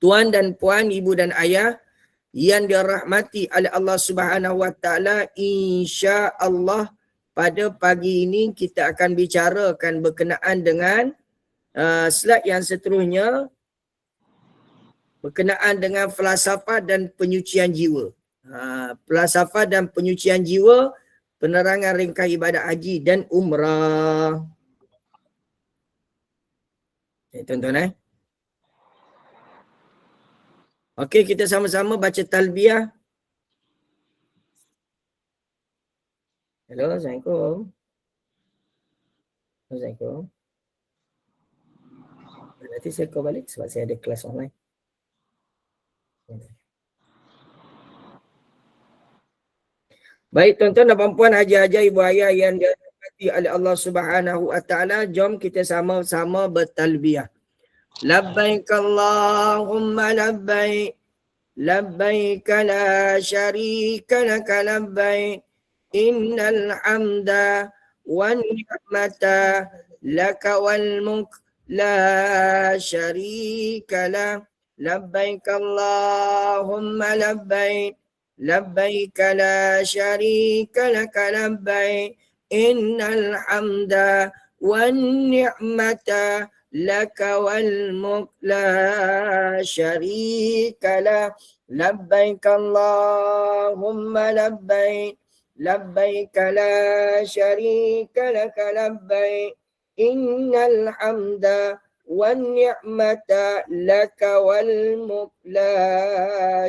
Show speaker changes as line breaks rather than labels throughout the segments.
Tuan dan puan, ibu dan ayah yang dirahmati oleh Allah Subhanahu Wa Taala, insya-Allah pada pagi ini kita akan bicarakan berkenaan dengan slide yang seterusnya berkenaan dengan falsafah dan penyucian jiwa. Falsafah dan penyucian jiwa, penerangan ringkas ibadat haji dan umrah. Tuan-tuan Okey, kita sama-sama baca talbiyah. Hello, Assalamualaikum. Assalamualaikum. Nanti saya call balik sebab saya ada kelas online. Baik tuan-tuan dan puan-puan, haji-haji, ibu ayah yang dirahmati oleh Allah Subhanahu Wa Taala, jom kita sama-sama bertalbiyah. Labbaik Allahumma labbaik, labbaik la syarika laka labbaik, innal hamda wan ni'mata laka wal mulk la syarika la. Labbaik Allahumma labbaik, labbaik la syarika laka labbaik, innal hamda wan ni'mata laka wal mulk la syarika la. Labbaik Allahumma labbaik, labbaik la syarika laka labbaik, innal hamda wan ni'mata laka wal mulk la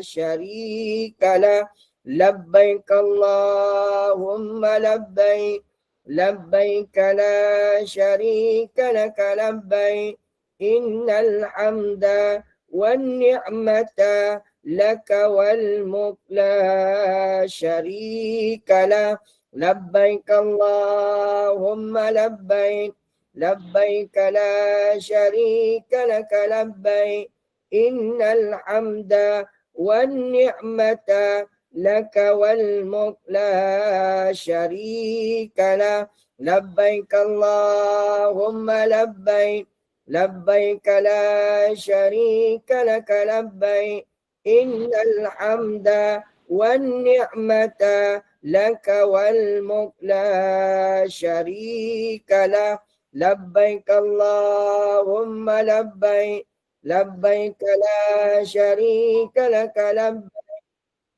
syarika la. Labbaik Allahumma labbaik, labbaik la syarika laka labbaik, innal hamda wan ni'mata laka wal mulk la syarika la. Labbaik Allahumma labbaik, labbaik la syarika laka labbaik, innal hamda wan ni'mata laka wal mulk la syarika la. Labbaik Allahumma labbaik, labbaik la syarika laka labbaik, innal hamda wan ni'mata laka wal mulk la syarika la. Labbaik Allahumma labbaik, labbaik la syarika laka labbaik,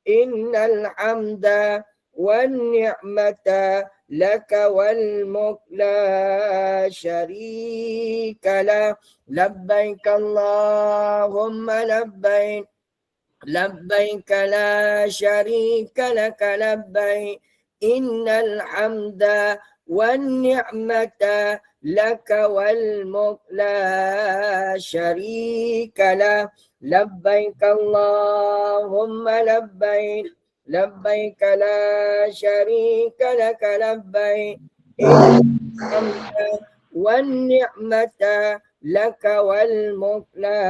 innal hamda wan ni'mata laka wal mulk la syarika la. Labbaik Allahumma labbaik, labbaik la syarika laka labbaik, innal hamda wan ni'mata laka wal mulk la syarika la. Labbaik Allahumma labbaik, labbaik la syarika laka labbaik, innal hamda wan ni'mata laka wal mulk la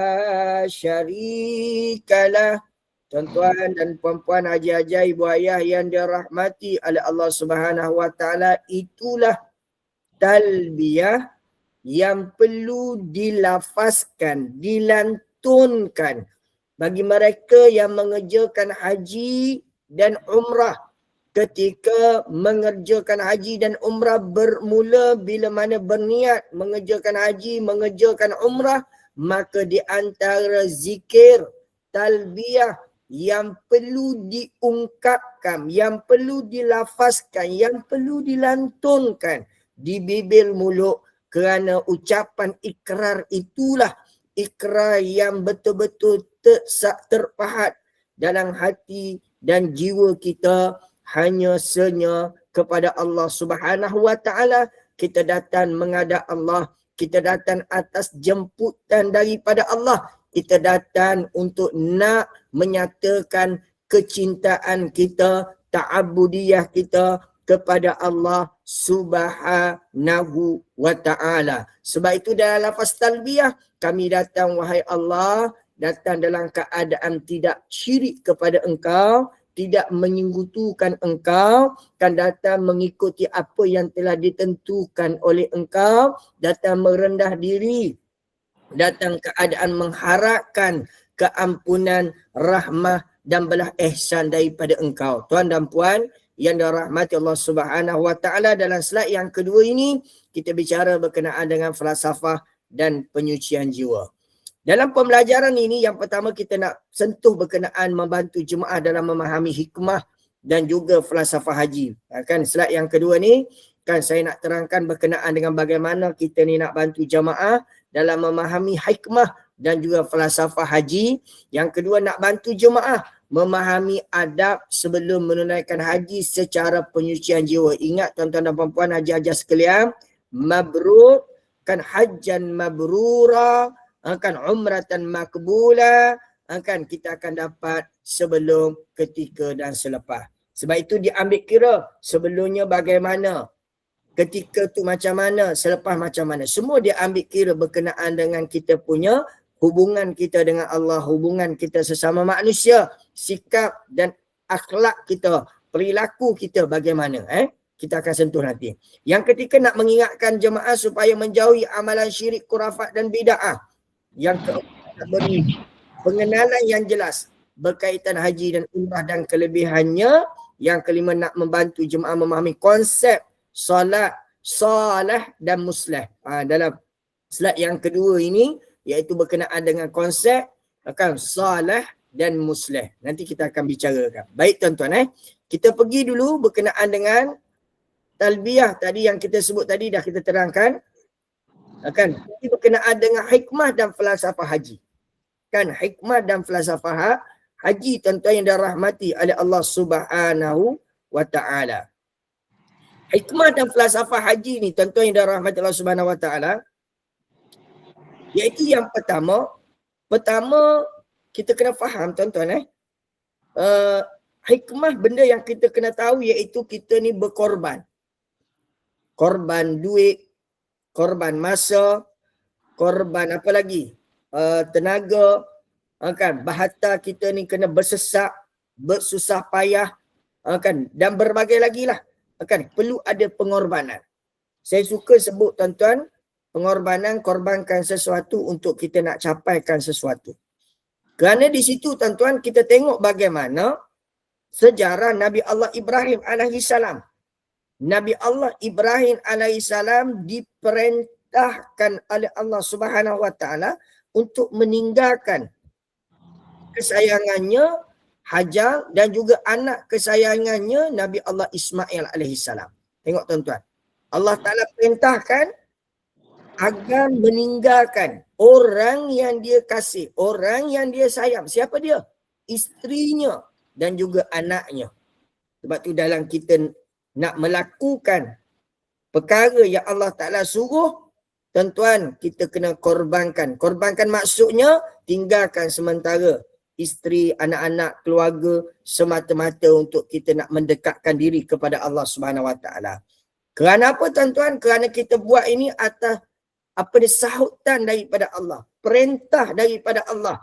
syarika la. Tuan-tuan dan puan-puan, haji-haji, ibu ayah yang dirahmati oleh Allah Subhanahu Wa Taala, itulah talbiyah yang perlu dilafazkan, dilantunkan bagi mereka yang mengerjakan haji dan umrah. Ketika mengerjakan haji dan umrah bermula bila mana berniat mengerjakan haji, mengerjakan umrah, maka di antara zikir, talbiyah yang perlu diungkapkan, yang perlu dilafazkan, yang perlu dilantunkan di bibir mulut, kerana ucapan ikrar itulah ikrar yang betul-betul terpahat dalam hati dan jiwa kita, hanya senya kepada Allah Subhanahu Wa Taala. Kita datang menghadap Allah, kita datang atas jemputan daripada Allah, kita datang untuk nak menyatakan kecintaan kita, ta'abudiyah kita kepada Allah Subhanahu Wa Taala. Sebab itu dalam lafaz talbiyah, kami datang wahai Allah, datang dalam keadaan tidak syirik kepada Engkau, tidak menyekutukan Engkau, kan datang mengikuti apa yang telah ditentukan oleh Engkau, datang merendah diri, datang keadaan mengharapkan keampunan, rahmah dan belah ihsan daripada engkau. Tuan dan puan yang dirahmati Allah Subhanahu Wa Taala, dalam slide yang kedua ini kita bicara berkenaan dengan falsafah dan penyucian jiwa. Dalam pembelajaran ini yang pertama kita nak sentuh berkenaan membantu jemaah dalam memahami hikmah dan juga falsafah haji. Kan slide yang kedua ni kan saya nak terangkan berkenaan dengan bagaimana kita ni nak bantu jemaah dalam memahami hikmah dan juga falsafah haji. Yang kedua, nak bantu jemaah memahami adab sebelum menunaikan haji secara penyucian jiwa. Ingat tuan-tuan dan puan-puan haji-haji sekalian, mabrur kan hajjan mabrura, kan umratan makbula, kan kita akan dapat sebelum, ketika dan selepas. Sebab itu diambil kira sebelumnya bagaimana, ketika tu macam mana, selepas macam mana. Semua dia ambil kira berkenaan dengan kita punya hubungan kita dengan Allah, hubungan kita sesama manusia, sikap dan akhlak kita, perilaku kita bagaimana. Kita akan sentuh nanti. Yang ketiga, nak mengingatkan jemaah supaya menjauhi amalan syirik, khurafat dan bid'ah. Yang keempat, nak beri pengenalan yang jelas berkaitan haji dan umrah dan kelebihannya. Yang kelima, nak membantu jemaah memahami konsep solat, salah dan musleh. Dalam slide yang kedua ini, iaitu berkenaan dengan konsep akan salah dan musleh. Nanti kita akan bicarakan. Baik tuan-tuan, kita pergi dulu berkenaan dengan talbiyah tadi yang kita sebut tadi, dah kita terangkan. Ini berkenaan dengan hikmah dan falsafah haji. Kan hikmah dan falsafah haji tuan-tuan yang dirahmati oleh Allah Subhanahu Wa Taala. Hikmah dan falsafah haji ni tuan-tuan yang dirahmati Allah Subhanahu Wa Taala, iaitu yang pertama kita kena faham tuan-tuan, hikmah benda yang kita kena tahu iaitu kita ni berkorban. Korban duit, korban masa, korban apa lagi? Tenaga, kan? Bahata kita ni kena bersesak, bersusah payah, kan? Dan berbagai lagi lah. Kan? Perlu ada pengorbanan. Saya suka sebut tuan-tuan, pengorbanan, korbankan sesuatu untuk kita nak capaikan sesuatu. Kerana di situ tuan-tuan kita tengok bagaimana sejarah Nabi Allah Ibrahim alaihissalam. Nabi Allah Ibrahim alaihissalam diperintahkan oleh Allah Subhanahu Wa Taala untuk meninggalkan kesayangannya Hajar dan juga anak kesayangannya Nabi Allah Ismail alaihissalam. Tengok tuan-tuan. Allah Ta'ala perintahkan agar meninggalkan orang yang dia kasih, orang yang dia sayang. Siapa dia? Isterinya dan juga anaknya. Sebab tu dalam kita nak melakukan perkara yang Allah Ta'ala suruh, tuan-tuan, kita kena korbankan. Korbankan maksudnya tinggalkan sementara isteri, anak-anak, keluarga semata-mata untuk kita nak mendekatkan diri kepada Allah Subhanahu Wa Taala. Kerana apa tuan-tuan? Kerana kita buat ini atas sahutan daripada Allah, perintah daripada Allah.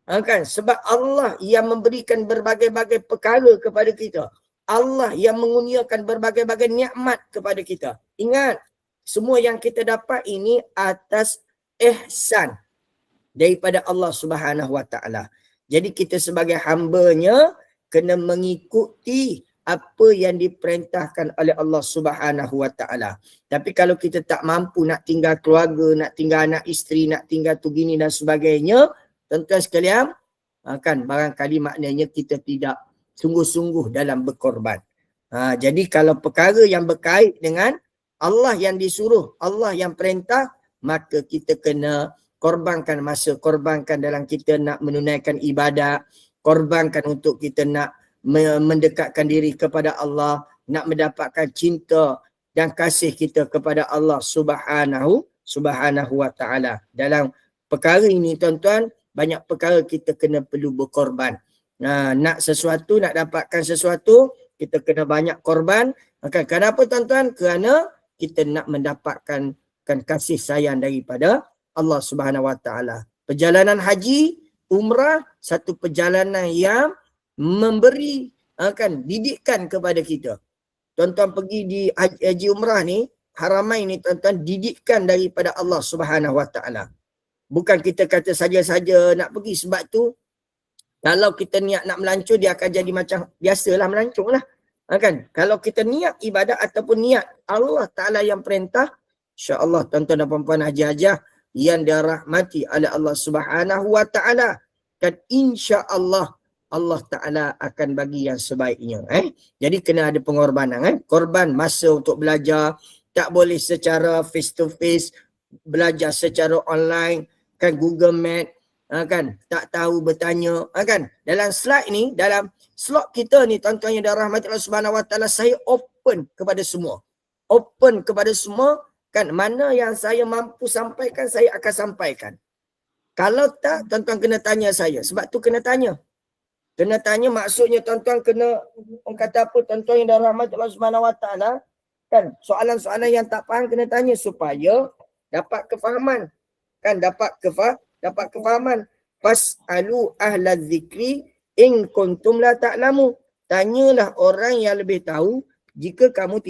Kan? Sebab Allah yang memberikan berbagai-bagai perkara kepada kita. Allah yang mengurniakan berbagai-bagai nikmat kepada kita. Ingat, semua yang kita dapat ini atas ihsan daripada Allah Subhanahu Wa Taala. Jadi kita sebagai hamba-Nya kena mengikuti apa yang diperintahkan oleh Allah Subhanahu Wa Taala. Tapi kalau kita tak mampu nak tinggal keluarga, nak tinggal anak isteri, nak tinggal tu gini dan sebagainya, tuan-tuan sekalian, kan barangkali maknanya kita tidak sungguh-sungguh dalam berkorban. Jadi kalau perkara yang berkait dengan Allah yang disuruh, Allah yang perintah, maka kita kena korbankan masa, korbankan dalam kita nak menunaikan ibadat, korbankan untuk kita nak mendekatkan diri kepada Allah, nak mendapatkan cinta dan kasih kita kepada Allah Subhanahu Wa Taala. Dalam perkara ini tuan-tuan, banyak perkara kita kena perlu berkorban. Nak sesuatu, nak dapatkan sesuatu, kita kena banyak korban. Kenapa tuan-tuan? Kerana kita nak mendapatkan kasih sayang daripada Allah Subhanahu Wa Taala. Perjalanan haji, umrah, satu perjalanan yang memberi didikan kepada kita. Tuan-tuan pergi di haji umrah ni, Haramain ni tuan-tuan, didikan daripada Allah Subhanahu Wa Taala. Bukan kita kata saja-saja nak pergi. Sebab tu kalau kita niat nak melancur, dia akan jadi macam biasalah melancur lah. Kan? Kalau kita niat ibadat ataupun niat Allah Ta'ala yang perintah, insya-Allah tuan-tuan dan puan-puan haji-hajah yang dirahmati oleh Allah Subhanahu Wa Ta'ala, kan insya-Allah Allah Ta'ala akan bagi yang sebaiknya. Jadi kena ada pengorbanan. Korban masa untuk belajar, tak boleh secara face to face, belajar secara online, kan Google Meet, kan tak tahu bertanya, kan dalam slide ni, dalam slot kita ni tuan-tuan yang dirahmati Allah Subhanahu Wa Ta'ala, saya open kepada semua. Open kepada semua, kan mana yang saya mampu sampaikan, saya akan sampaikan. Kalau tak, tuan-tuan kena tanya saya. Sebab tu kena tanya. Kena tanya maksudnya tuan-tuan kena, orang kata apa, tuan-tuan yang dirahmati Allah Subhanahu Wa Ta'ala, kan soalan-soalan yang tak faham kena tanya supaya dapat kefahaman. Kan dapat kefahaman. Fas'alu ahla dzikri in kuntum la ta'lamu. Tanyalah orang yang lebih tahu jika kamu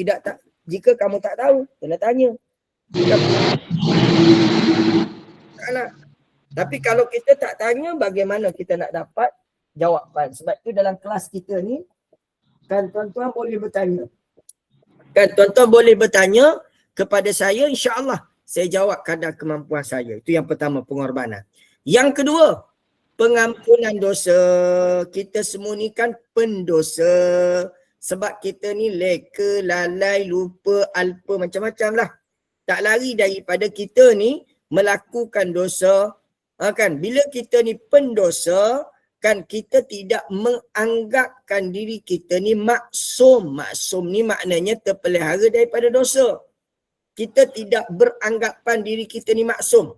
tak tahu. Kena tanya. Tapi kalau kita tak tanya, bagaimana kita nak dapat jawapan? Sebab tu dalam kelas kita ni, kan tuan-tuan boleh bertanya. Kan tuan-tuan boleh bertanya kepada saya, insya-Allah saya jawab kadar kemampuan saya. Itu yang pertama, pengorbanan. Yang kedua, pengampunan dosa. Kita semua ni kan pendosa. Sebab kita ni leka, lalai, lupa, alpa, macam-macam lah. Tak lari daripada kita ni melakukan dosa. Kan bila kita ni pendosa, kan kita tidak menganggapkan diri kita ni maksum. Maksum ni maknanya terpelihara daripada dosa. Kita tidak beranggapan diri kita ni maksum.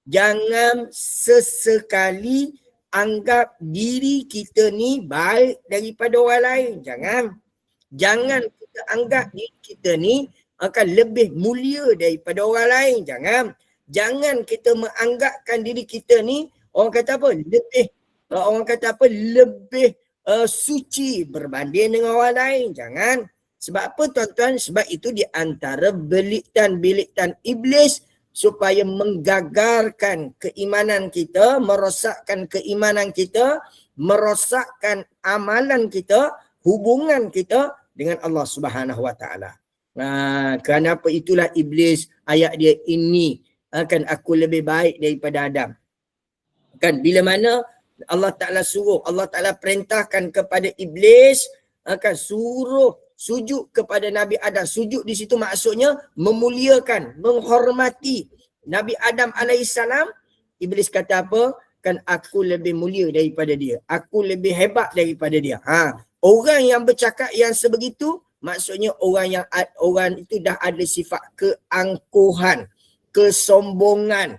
Jangan sesekali anggap diri kita ni baik daripada orang lain. Jangan kita anggap diri kita ni akan lebih mulia daripada orang lain. Jangan kita menganggapkan diri kita ni orang kata apa? Lebih suci berbanding dengan orang lain. Jangan. Sebab apa tuan-tuan? Sebab itu di antara beliktan-beliktan iblis supaya menggagalkan keimanan kita, merosakkan keimanan kita, merosakkan amalan kita, hubungan kita dengan Allah Subhanahu Wa Ta'ala. Kerana apa? Itulah iblis, ayat dia ini, kan aku lebih baik daripada Adam. Kan bila mana Allah Ta'ala suruh, Allah Ta'ala perintahkan kepada iblis, kan suruh sujud kepada Nabi Adam. Sujud di situ maksudnya memuliakan, menghormati Nabi Adam alaihissalam. Iblis kata apa? Kan aku lebih mulia daripada dia. Aku lebih hebat daripada dia. Orang yang bercakap yang sebegitu, maksudnya orang itu dah ada sifat keangkuhan, kesombongan.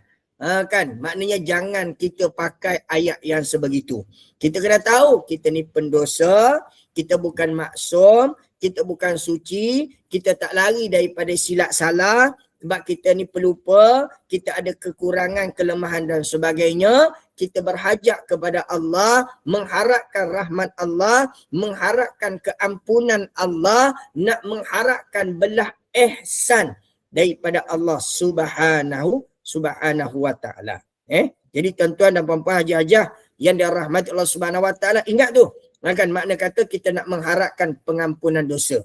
Kan maknanya jangan kita pakai ayat yang sebegitu. Kita kena tahu kita ni pendosa, kita bukan maksum, kita bukan suci, kita tak lari daripada silap salah, sebab kita ni pelupa, kita ada kekurangan, kelemahan dan sebagainya. Kita berhajat kepada Allah, mengharapkan rahmat Allah, mengharapkan keampunan Allah, nak mengharapkan belah ihsan daripada Allah Subhanahu Wa Ta'ala. Jadi tuan-tuan dan puan-puan haji-hajah yang dirahmati Allah Subhanahu Wa Ta'ala, ingat tu. Kan makna kata kita nak mengharapkan pengampunan dosa.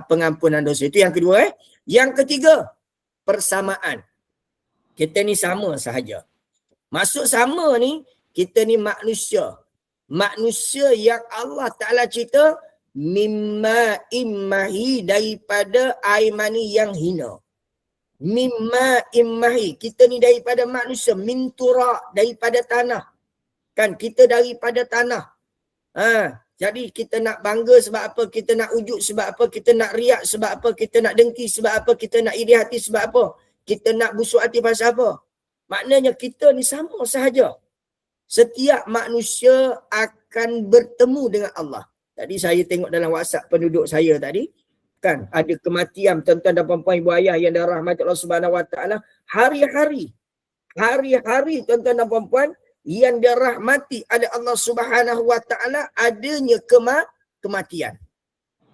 Pengampunan dosa itu yang kedua. Yang ketiga, persamaan. Kita ni sama sahaja. Maksud sama ni, kita ni manusia. Manusia yang Allah Ta'ala cerita mimma immahi, daripada air mani yang hina. Mimma immahi, kita ni daripada manusia. Mintura, daripada tanah. Kan kita daripada tanah. Jadi kita nak bangga sebab apa? Kita nak ujub sebab apa? Kita nak riak sebab apa? Kita nak dengki sebab apa? Kita nak iri hati sebab apa? Kita nak busuk hati pasal apa? Maknanya kita ni sama sahaja. Setiap manusia akan bertemu dengan Allah. Tadi saya tengok dalam WhatsApp penduduk saya tadi, kan ada kematian tuan-tuan dan puan-puan, ibu ayah yang dirahmati Allah Subhanahu Wa Ta'ala, hari-hari tuan-tuan dan puan-puan yang dirahmati oleh Allah Subhanahu Wa Ta'ala, adanya kematian.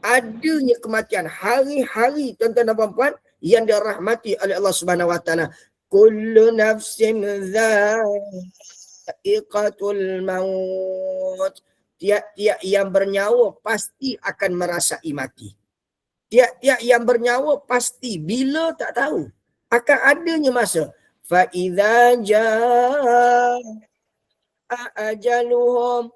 Adanya kematian hari-hari tuan-tuan dan puan-puan yang dirahmati oleh Allah Subhanahu Wa Ta'ala. kullu nafsin dha'iqatul maut. Tiap-tiap yang bernyawa pasti akan merasai mati. Tiap-tiap yang bernyawa pasti, bila tak tahu, akan adanya masa. Fa idza jaa ajaluhum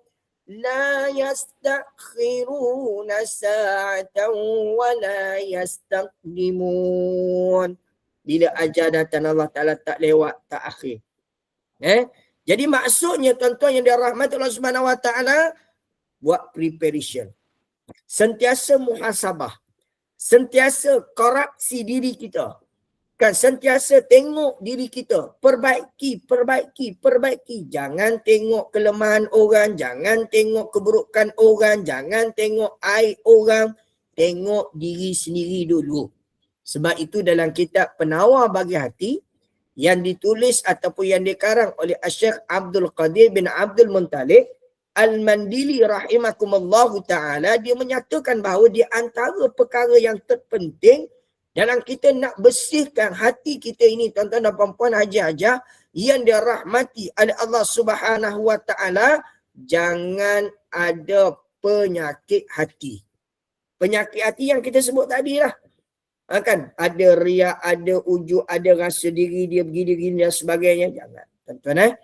la yastakhiruna sa'atan wa la yastaqdimun. Bila ajal datang, Allah Ta'ala tak lewat, tak akhir. Jadi maksudnya tuan-tuan yang dirahmati Allah Subhanahu Wa Ta'ala, buat preparation. Sentiasa muhasabah. Sentiasa koreksi diri kita. Kan sentiasa tengok diri kita. Perbaiki. Jangan tengok kelemahan orang. Jangan tengok keburukan orang. Jangan tengok aib orang. Tengok diri sendiri dulu. Sebab itu dalam kitab Penawar Bagi Hati yang ditulis ataupun yang dikarang oleh Syekh Abdul Qadir bin Abdul Muntalib Al-Mandili rahimakumullahu ta'ala, dia menyatakan bahawa di antara perkara yang terpenting dalam kita nak bersihkan hati kita ini, tuan-tuan dan puan-puan haji-hajah yang dirahmati oleh Allah Subhanahu Wa Ta'ala, jangan ada penyakit hati. Penyakit hati yang kita sebut tadi lah. Kan? Ada riak, ada ujub, ada rasa diri dia begini-begini dan sebagainya. Jangan. Tuan-tuan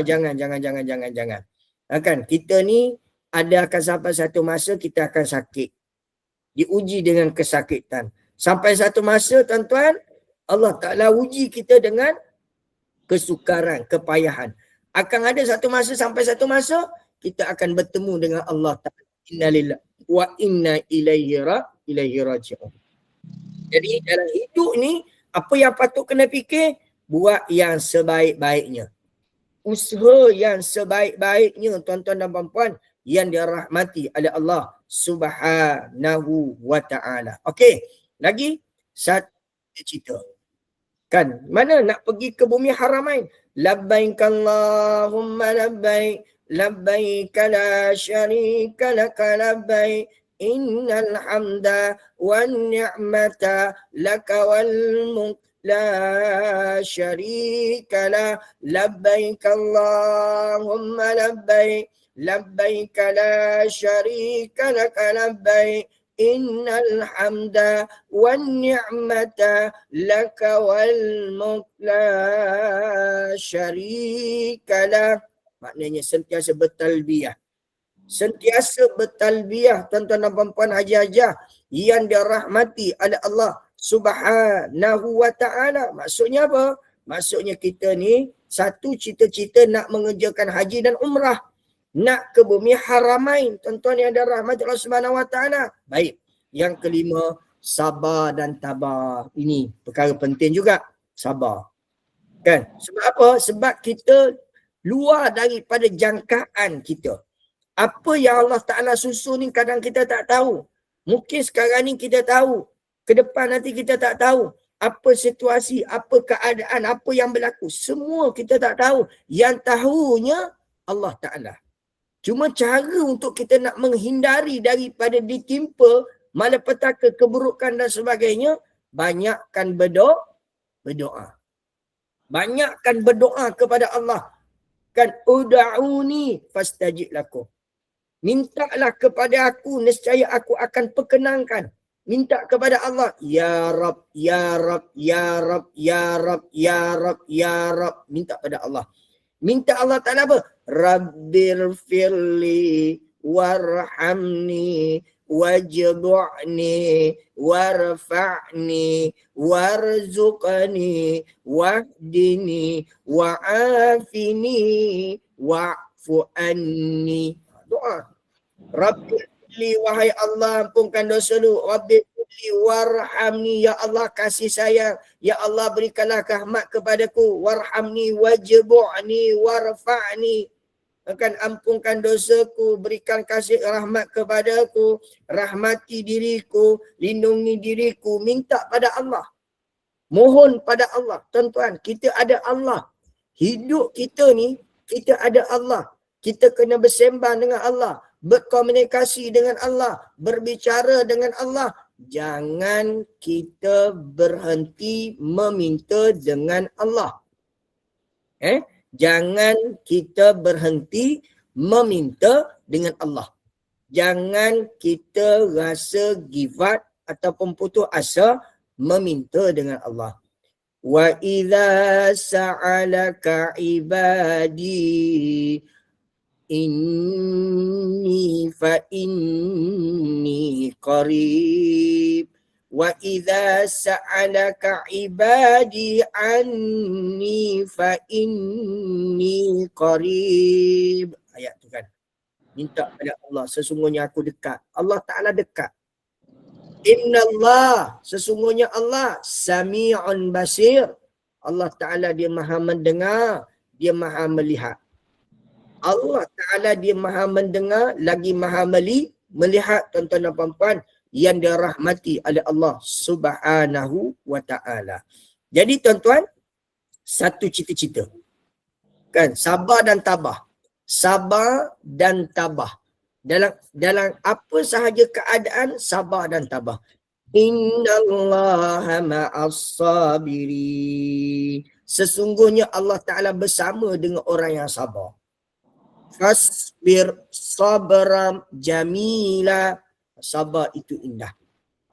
Jangan. Kan kita ni akan sampai satu masa kita akan sakit. Diuji dengan kesakitan. Sampai satu masa tuan-tuan, Allah Ta'ala uji kita dengan kesukaran, kepayahan. Akan ada satu masa, sampai satu masa, kita akan bertemu dengan Allah Ta'ala. Inna lillahi wa inna ilaihi raji'un. Jadi dalam hidup ni, apa yang patut kena fikir? Buat yang sebaik-baiknya. Usaha yang sebaik-baiknya tuan-tuan dan puan-puan yang dirahmati oleh Allah Subhanahu Wa Ta'ala. Okey, lagi satu cerita. Kan, mana nak pergi ke bumi haramain? Labbaik Allahumma labbaik, labbaik la syarika laka labbaik, innal hamda wan ni'mata laka wal mulk la syarika la, labbaik Allahumma labbaik, labbaik la syarika laka labbaik, innal hamda wan ni'mata laka wal mulk la syarika la. Maknanya sentiasa bertalbiyah. Sentiasa bertalbiyah tuan-tuan dan puan-puan haji-hajah yang dirahmati oleh Allah Subhanahu Wa Ta'ala. Maksudnya apa? Maksudnya kita ni satu cita-cita nak mengerjakan haji dan umrah. Nak ke bumi haramain. Tuan-tuan yang dirahmati Allah Subhanahu Wa Ta'ala. Baik. Yang kelima, sabar dan tabah. Ini perkara penting juga. Sabar. Kan? Sebab apa? Sebab kita luar daripada jangkaan kita. Apa yang Allah Ta'ala susun ni kadang kita tak tahu. Mungkin sekarang ni kita tahu. Ke depan nanti kita tak tahu. Apa situasi, apa keadaan, apa yang berlaku. Semua kita tak tahu. Yang tahunya Allah Ta'ala. Cuma cara untuk kita nak menghindari daripada ditimpa malapetaka, keburukan dan sebagainya, banyakkan berdoa. Banyakkan berdoa kepada Allah. Kan ud'uni fastajib lakum. Mintalah kepada aku, nescaya aku akan perkenankan. Minta kepada Allah, ya Rab, ya Rab, ya Rab, ya Rab, ya Rab, ya Rab. Minta pada Allah. Minta Allah Ta'ala apa? Rabbirfirli warhamni wajbu'ni warfa'ni warzuqni wahdini wa'afini wa'fu anni. Doa. Rabbirli, wahai Allah, ampunkan dosa lu. Rabbirli warhamni, ya Allah kasih sayang. Ya Allah berikanlah rahmat kepadaku. Warhamni wajbu'ni warfa'ni, akan ampunkan dosaku, berikan kasih rahmat kepadaku, rahmati diriku, lindungi diriku. Minta pada Allah. Mohon pada Allah. Tuan-tuan, kita ada Allah. Hidup kita ni, kita ada Allah. Kita kena bersembang dengan Allah, berkomunikasi dengan Allah, berbicara dengan Allah, jangan kita berhenti meminta dengan Allah. Jangan kita berhenti meminta dengan Allah. Jangan kita rasa give up ataupun putus asa meminta dengan Allah. Wa idza sa'alaka ibadi inni fa inni qarib. Wa idza sa'alaka ibadi anni fa inni qarib. Ayat tu kan. Minta pada Allah, sesungguhnya aku dekat. Allah Ta'ala dekat. Innallah, sesungguhnya Allah Sami'un basir. Allah Ta'ala dia maha mendengar, dia maha melihat. Allah Ta'ala dia maha mendengar, lagi maha melihat, tuan-tuan dan puan-puan yang dirahmati oleh Allah Subhanahu wa Ta'ala. Jadi tuan-tuan, satu cita-cita. Kan, sabar dan tabah. Sabar dan tabah. Dalam apa sahaja keadaan, sabar dan tabah. Innallaha ma'as sabirin. Sesungguhnya Allah Ta'ala bersama dengan orang yang sabar. Fasbir sabram jamila. Sabar itu indah.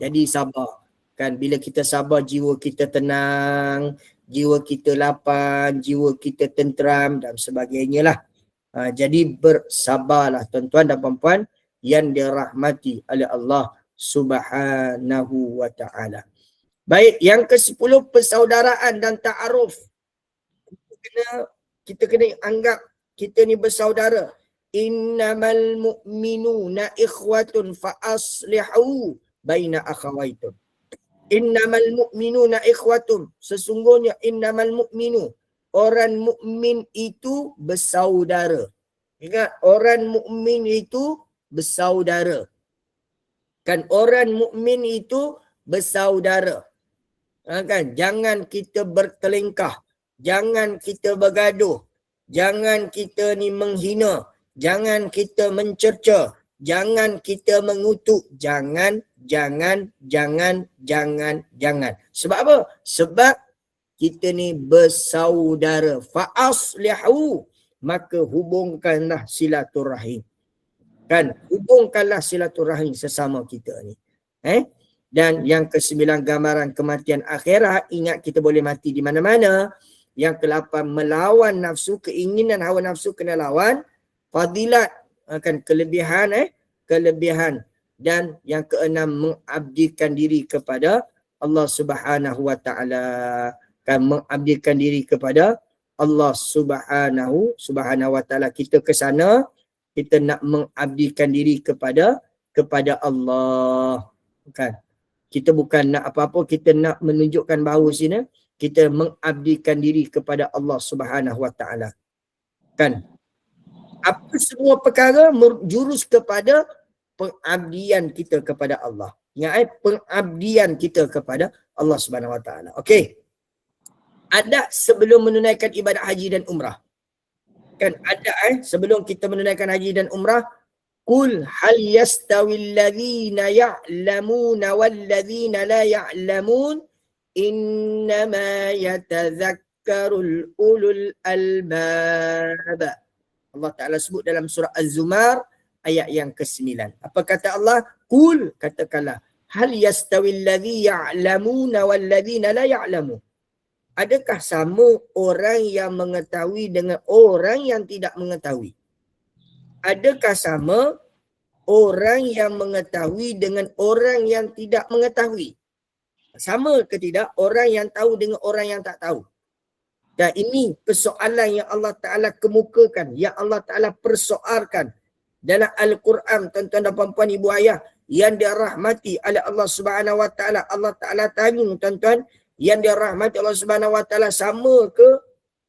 Jadi sabar. Kan bila kita sabar, jiwa kita tenang, jiwa kita lapang, jiwa kita tenteram dan sebagainya lah. Jadi bersabarlah tuan-tuan dan puan-puan yang dirahmati oleh Allah Subhanahu wa Ta'ala. Baik, yang ke-10 persaudaraan dan ta'aruf. Kita kena anggap kita ni bersaudara. Innamal mu'minuna ikhwatun fa aslihu baina akhawaitum. Innamal mu'minuna ikhwatun. Sesungguhnya innamal mu'minu, orang mukmin itu bersaudara. Ingat, orang mukmin itu bersaudara. Kan orang mukmin itu bersaudara. Kan, jangan kita bertelingkah, jangan kita bergaduh, jangan kita ni menghina, jangan kita mencerca, jangan kita mengutuk, jangan. Sebab apa? Sebab kita ni bersaudara. Fa'aslihu, maka hubungkanlah silaturahim. Kan, hubungkanlah silaturahim sesama kita ni. Dan yang ke-9 gambaran kematian akhirat. Ingat, kita boleh mati di mana-mana. Yang ke-8 melawan nafsu, keinginan hawa nafsu kena lawan. Fadilat, kan kelebihan. Dan yang ke-6 mengabdikan diri kepada Allah Subhanahu wa Ta'ala. Kan, mengabdikan diri kepada Allah Subhanahu wa Ta'ala. Kita ke sana, kita nak mengabdikan diri kepada Allah. Kan, kita bukan nak apa-apa, kita nak menunjukkan bahawa sini kita mengabdikan diri kepada Allah Subhanahu wa Ta'ala. Kan, apa semua perkara menjurus kepada pengabdian kita kepada Allah. Ingat, pengabdian kita kepada Allah Subhanahu wa Ta'ala. Okey. Ada sebelum menunaikan ibadat haji dan umrah. Kan ada sebelum kita menunaikan haji dan umrah, qul hal yastawil ladzina ya'lamuna wal ladzina la ya'lamun innama yatadzakkarul ulul albab. Allah Ta'ala sebut dalam surah Az-Zumar ayat yang ke-9. Apa kata Allah? Qul, katakanlah, hal yastawil ladzina ya'lamuna wal ladzina la ya'lamun. Adakah sama orang yang mengetahui dengan orang yang tidak mengetahui? Adakah sama orang yang mengetahui dengan orang yang tidak mengetahui? Sama ke tidak orang yang tahu dengan orang yang tak tahu? Dan ini persoalan yang Allah Ta'ala kemukakan, yang Allah Ta'ala persoalkan dalam Al-Quran, tuan-tuan dan puan-puan, ibu ayah yang dirahmati oleh Allah Subhanahu wa Ta'ala. Allah Ta'ala tanya, tuan-tuan, yang dirahmati Allah Subhanahu wa Ta'ala, sama ke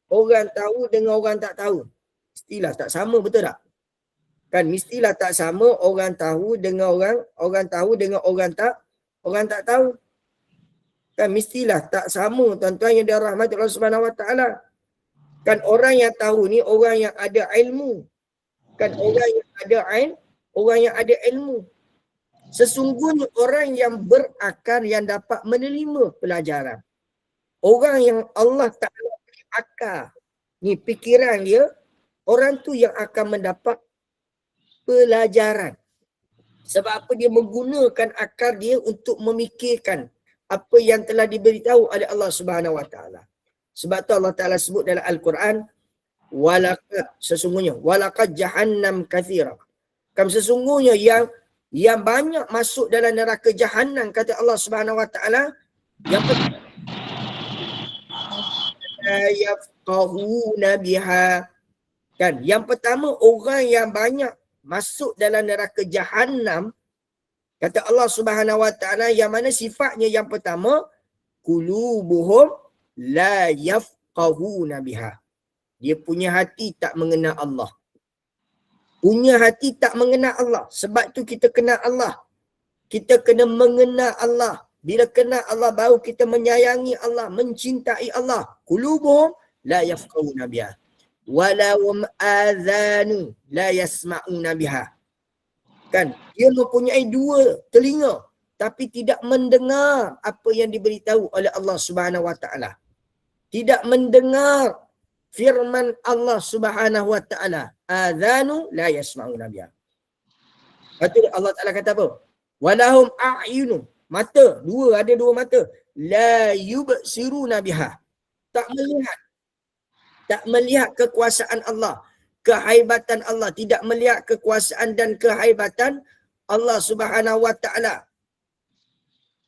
orang tahu dengan orang tak tahu? Mestilah tak sama, betul tak? Kan, mestilah tak sama orang tahu dengan orang tahu dengan orang tak tahu. Kan, mestilah tak sama, tuan-tuan yang dirahmati Allah Subhanahu wa Ta'ala. Kan, orang yang tahu ni orang yang ada ilmu. Kan, orang yang ada ilmu. Sesungguhnya orang yang berakal yang dapat menerima pelajaran. Orang yang Allah Ta'ala beri akal, ni fikiran dia, orang tu yang akan mendapat pelajaran. Sebab apa? Dia menggunakan akal dia untuk memikirkan apa yang telah diberitahu oleh Allah Subhanahu Wa Ta'ala. Sebab tu Allah Ta'ala sebut dalam Al-Quran, sesungguhnya walaqad jahannam kathira. Sesungguhnya yang banyak masuk dalam neraka jahannam, kata Allah Subhanahu Wa Ta'ala, yang yafqahuna biha. Kan, yang pertama, orang yang banyak masuk dalam neraka jahannam, kata Allah Subhanahu Wa Ta'ala, yang mana sifatnya yang pertama, qulubuhum la yafqahuna biha. Dia punya hati tak mengenal Allah. Punya hati tak mengenal Allah. Sebab tu kita kenal Allah. Kita kena mengenal Allah. Bila kenal Allah, baru kita menyayangi Allah, mencintai Allah. Qulubuhum la yafqahuna biha. Walahum adhanu la yasma'una biha. Kan, dia mempunyai dua telinga tapi tidak mendengar apa yang diberitahu oleh Allah Subhanahu Wa Ta'ala. Tidak mendengar firman Allah Subhanahu Wa Ta'ala. Adhanu la yasma'una biha. Lepas tu Allah Ta'ala kata apa? Walahum a'yunu. Mata, ada dua mata. La yubsiruna biha. Tak melihat kekuasaan Allah, kehaibatan Allah, tidak melihat kekuasaan dan kehaibatan Allah Subhanahu Wa Ta'ala.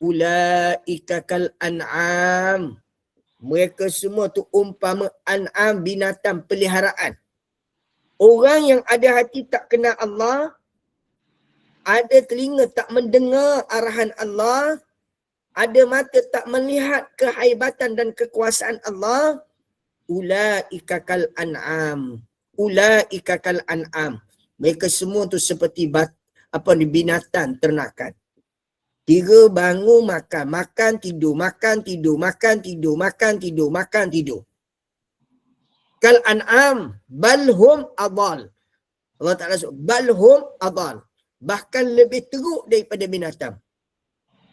Ulaika kal an'am. Mereka semua tu umpama an'am, binatang peliharaan. Orang yang ada hati tak kenal Allah, ada telinga tak mendengar arahan Allah, ada mata tak melihat kehaibatan dan kekuasaan Allah, ulaika kal an'am. Ulaika kal an'am. Mereka semua tu seperti binatang ternakan. Tiga bangun makan, makan tidur, makan tidur, makan tidur, makan tidur, makan tidur. Kal an'am balhum adal. Allah Ta'ala sebut balhum adal. Bahkan lebih teruk daripada binatang.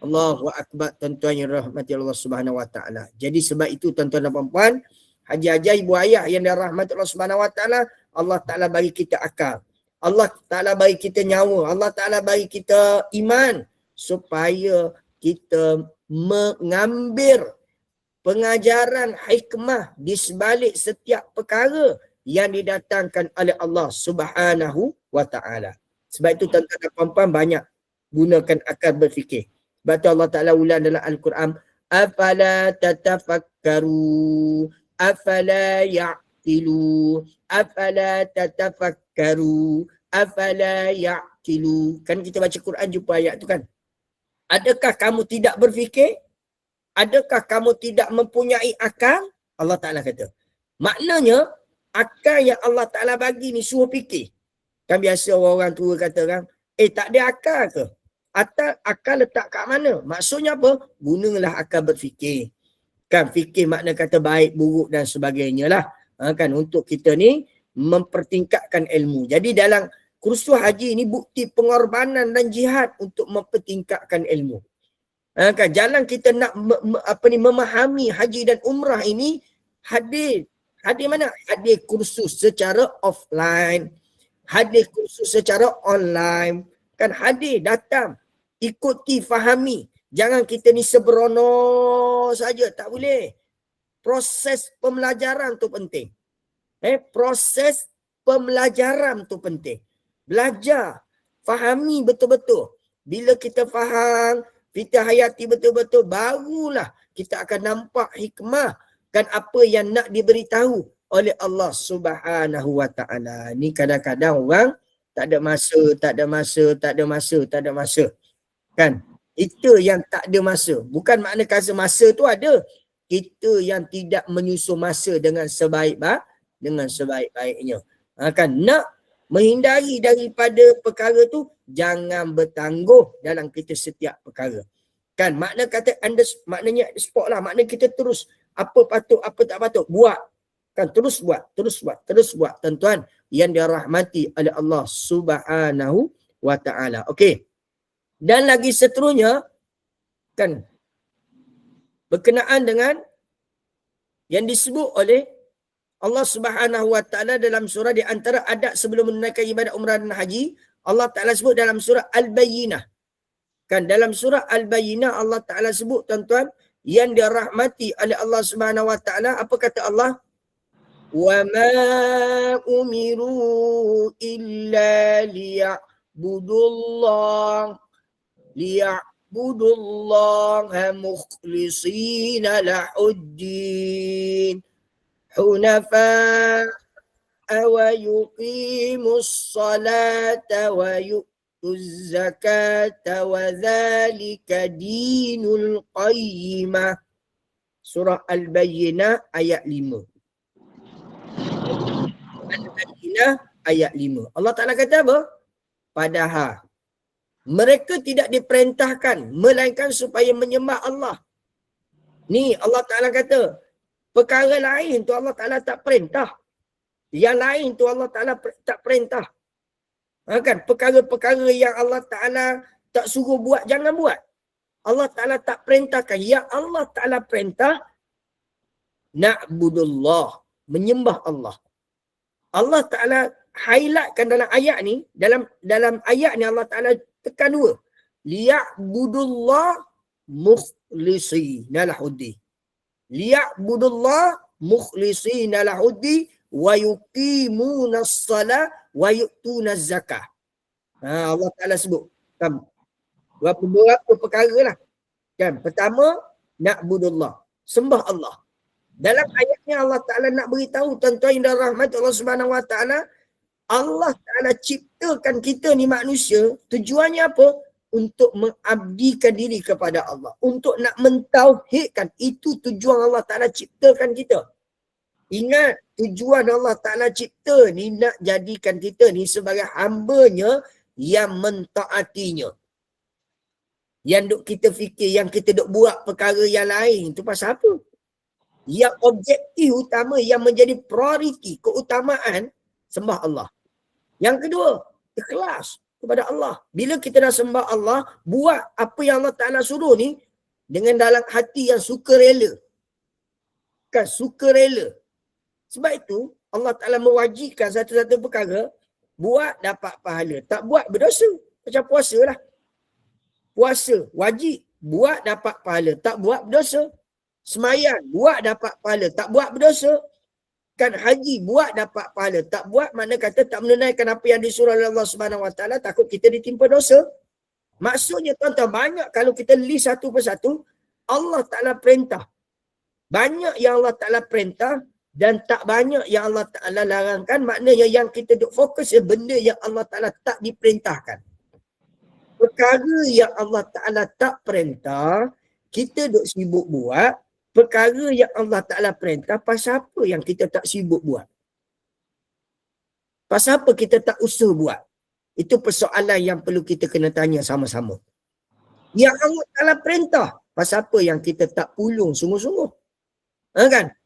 Allahu akbar, tuan-tuan yang rahmati Allah Subhanahu Wa Ta'ala. Jadi sebab itu tuan-tuan dan puan-puan, haji-haji ibu ayah yang dirahmati Allah Subhanahu Wa Ta'ala, Allah Ta'ala bagi kita akal. Allah Ta'ala bagi kita nyawa. Allah Ta'ala bagi kita iman supaya kita mengambil pengajaran hikmah di sebalik setiap perkara yang didatangkan oleh Allah Subhanahu Wa Ta'ala. Sebab itu tuan-tuan dan puan-puan banyak gunakan akal berfikir. Sebab tu Allah Ta'ala ulang dalam Al-Quran, afala tatafakkaru, afala ya'qilu, afala tatafakkaru, afala ya'qilu. Kan kita baca Quran jumpa ayat tu kan. Adakah kamu tidak berfikir? Adakah kamu tidak mempunyai akal? Allah Ta'ala kata. Maknanya, akal yang Allah Ta'ala bagi ni suruh fikir. Kan biasa orang tua kata kan, tak ada akal ke? Atau akal letak kat mana? Maksudnya apa? Gunalah akal berfikir. Kan fikir makna kata baik, buruk dan sebagainya lah. Kan untuk kita ni mempertingkatkan ilmu. Jadi dalam kursus haji ni bukti pengorbanan dan jihad untuk mempertingkatkan ilmu. Kan jalan kita nak memahami haji dan umrah ini, hadir mana? Hadir kursus secara offline, hadir kursus secara online. Kan hadir, datang, ikuti, fahami. Jangan kita ni sebrono saja, tak boleh. Proses pembelajaran tu penting. Proses pembelajaran tu penting. Belajar, fahami betul-betul. Bila kita faham, kita hayati betul-betul, barulah kita akan nampak hikmah kan apa yang nak diberitahu oleh Allah Subhanahu Wa Ta'ala. Ni kadang-kadang orang tak ada masa. Kan? Itu yang tak ada masa. Bukan makna kata masa tu ada. Kita yang tidak menyusun masa dengan sebaik-baiknya. Kan? Nak menghindari daripada perkara tu, jangan bertangguh dalam kita setiap perkara. Kan? Makna kata maknanya sport lah. Makna kita terus apa patut, apa tak patut. Buat. Kan? Terus buat. Tuan-tuan yang dirahmati oleh Allah Subhanahu Wa Ta'ala. Okey. Dan lagi seterusnya, kan, berkenaan dengan yang disebut oleh Allah Subhanahu Wa Taala dalam surah, di antara adab sebelum menunaikan ibadat umrah dan haji, Allah Taala sebut dalam surah Al-Bayyinah. Kan dalam surah Al-Bayyinah Allah Taala sebut, tuan-tuan, yang dirahmati oleh Allah Subhanahu Wa Taala, apa kata Allah? Wa ma umiru illa liya'budullaha mukhlishina lahuddin hunafa wa yuqimus salata wa yu'tuz zakata wa dhalika dinul qayyimah. Surah Al-Bayyinah ayat 5. Al-Bayyinah ayat 5. Allah Ta'ala kata apa? Padahal mereka tidak diperintahkan melainkan supaya menyembah Allah. Ni Allah Ta'ala kata, perkara lain tu Allah Ta'ala tak perintah. Yang lain tu Allah Ta'ala tak perintah. Kan? Perkara-perkara yang Allah Ta'ala tak suruh buat, jangan buat. Allah Ta'ala tak perintahkan. Yang Allah Ta'ala perintah, na'budullah, menyembah Allah. Allah Ta'ala highlightkan dalam ayat ni, dalam ayat ni Allah Ta'ala tekan dua. Liya'budullah mukhlishina lahuddi. Liya'budullah mukhlishina lahuddi wa yuqimunas salah wa yu'tunaz zakah. Allah Ta'ala sebut. Kan? Beberapa perkara lah. Kan? Pertama, na'budullah, sembah Allah. Dalam ayatnya Allah Ta'ala nak beritahu, tuan-tuan yang dirahmati Allah Subhanahu Wa Ta'ala, Allah Ta'ala ciptakan kita ni manusia, tujuannya apa? Untuk mengabdikan diri kepada Allah. Untuk nak mentauhidkan. Itu tujuan Allah Ta'ala ciptakan kita. Ingat, tujuan Allah Ta'ala cipta ni nak jadikan kita ni sebagai hamba-Nya yang mentaatinya. Yang duk kita fikir, yang kita duk buat perkara yang lain, tu pasal apa? Yang objektif utama, yang menjadi prioriti, keutamaan, sembah Allah. Yang kedua, ikhlas kepada Allah. Bila kita dah sembah Allah, buat apa yang Allah Ta'ala suruh ni dengan dalam hati yang sukarela. Kan, sukarela. Sebab itu, Allah Ta'ala mewajibkan satu-satu perkara, buat dapat pahala. Tak buat berdosa. Macam puasa lah. Puasa, wajib. Buat dapat pahala. Tak buat berdosa. Semayang, buat dapat pahala. Tak buat berdosa. Kan haji, buat dapat pahala. Tak buat, makna kata tak menunaikan apa yang disuruh oleh Allah Subhanahu Wa Taala, takut kita ditimpa dosa. Maksudnya tuan-tuan, banyak kalau kita list satu persatu, Allah Ta'ala perintah. Banyak yang Allah Ta'ala perintah dan tak banyak yang Allah Ta'ala larangkan. Maknanya yang kita duk fokus benda yang Allah Ta'ala tak diperintahkan. Perkara yang Allah Ta'ala tak perintah, kita duk sibuk buat. Perkara yang Allah Ta'ala perintah, pasal apa yang kita tak sibuk buat? Pasal apa kita tak usaha buat? Itu persoalan yang perlu kita kena tanya sama-sama. Yang Allah Ta'ala perintah, pasal apa yang kita tak pulung sungguh-sungguh? Kan?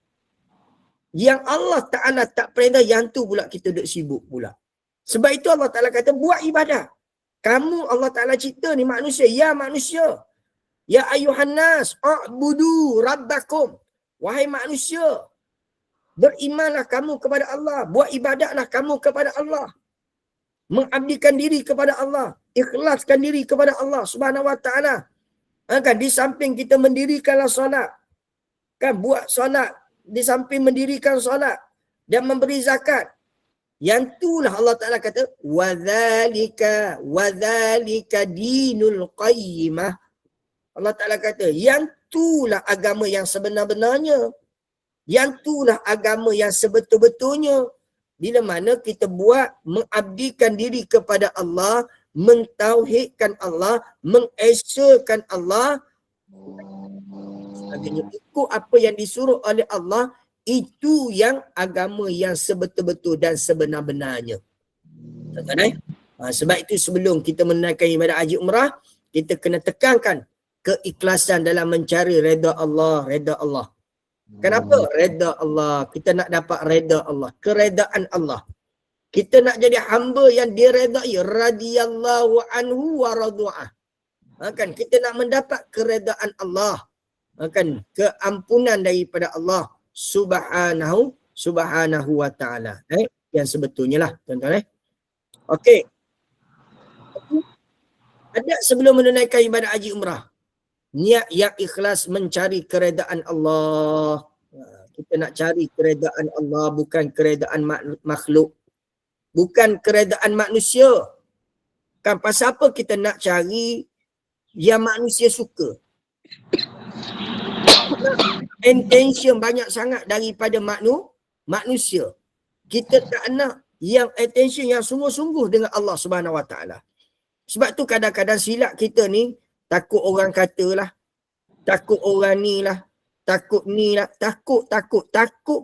Yang Allah Ta'ala tak perintah, yang tu pula kita duk sibuk pula. Sebab itu Allah Ta'ala kata, buat ibadah. Kamu Allah Ta'ala cipta ni manusia. Ya manusia. Ya ayuhan nas, a'budu rabbakum. Wahai manusia, berimanlah kamu kepada Allah. Buat ibadatlah kamu kepada Allah. Mengabdikan diri kepada Allah. Ikhlaskan diri kepada Allah Subhanahu Wa Ta'ala. Kan, di samping kita mendirikanlah solat. Kan, buat solat. Di samping mendirikan solat. Dan memberi zakat. Yang itulah Allah Ta'ala kata, وَذَلِكَ dinul qayyimah. Allah Ta'ala kata, yang itulah agama yang sebenar-benarnya. Yang itulah agama yang sebetul-betulnya. Bila mana kita buat, mengabdikan diri kepada Allah, mentauhidkan Allah, mengesakan Allah, sebagainya. Ikut apa yang disuruh oleh Allah, itu yang agama yang sebetul-betul dan sebenar-benarnya. Sebab itu sebelum kita menunaikan ibadat haji umrah, kita kena tekankan keikhlasan dalam mencari redha Allah, redha Allah. Kenapa? Redha Allah. Kita nak dapat redha Allah, keredaan Allah. Kita nak jadi hamba yang diredai, radhiyallahu anhu wa radu'ah. Kan kita nak mendapat keredaan Allah, kan keampunan daripada Allah subhanahu wa ta'ala. Yang sebetulnya lah tuan-tuan. Okey. Ada sebelum menunaikan ibadat haji umrah, niat yang ikhlas mencari keredaan Allah. Kita nak cari keredaan Allah, bukan keredaan makhluk. Bukan keredaan manusia. Kan pasal apa kita nak cari yang manusia suka? Intention banyak sangat daripada manusia. Kita tak nak yang attention yang sungguh-sungguh dengan Allah Subhanahu Wa Taala. Sebab tu kadang-kadang silap kita ni, takut orang katalah, takut orang ni lah, takut ni lah, takut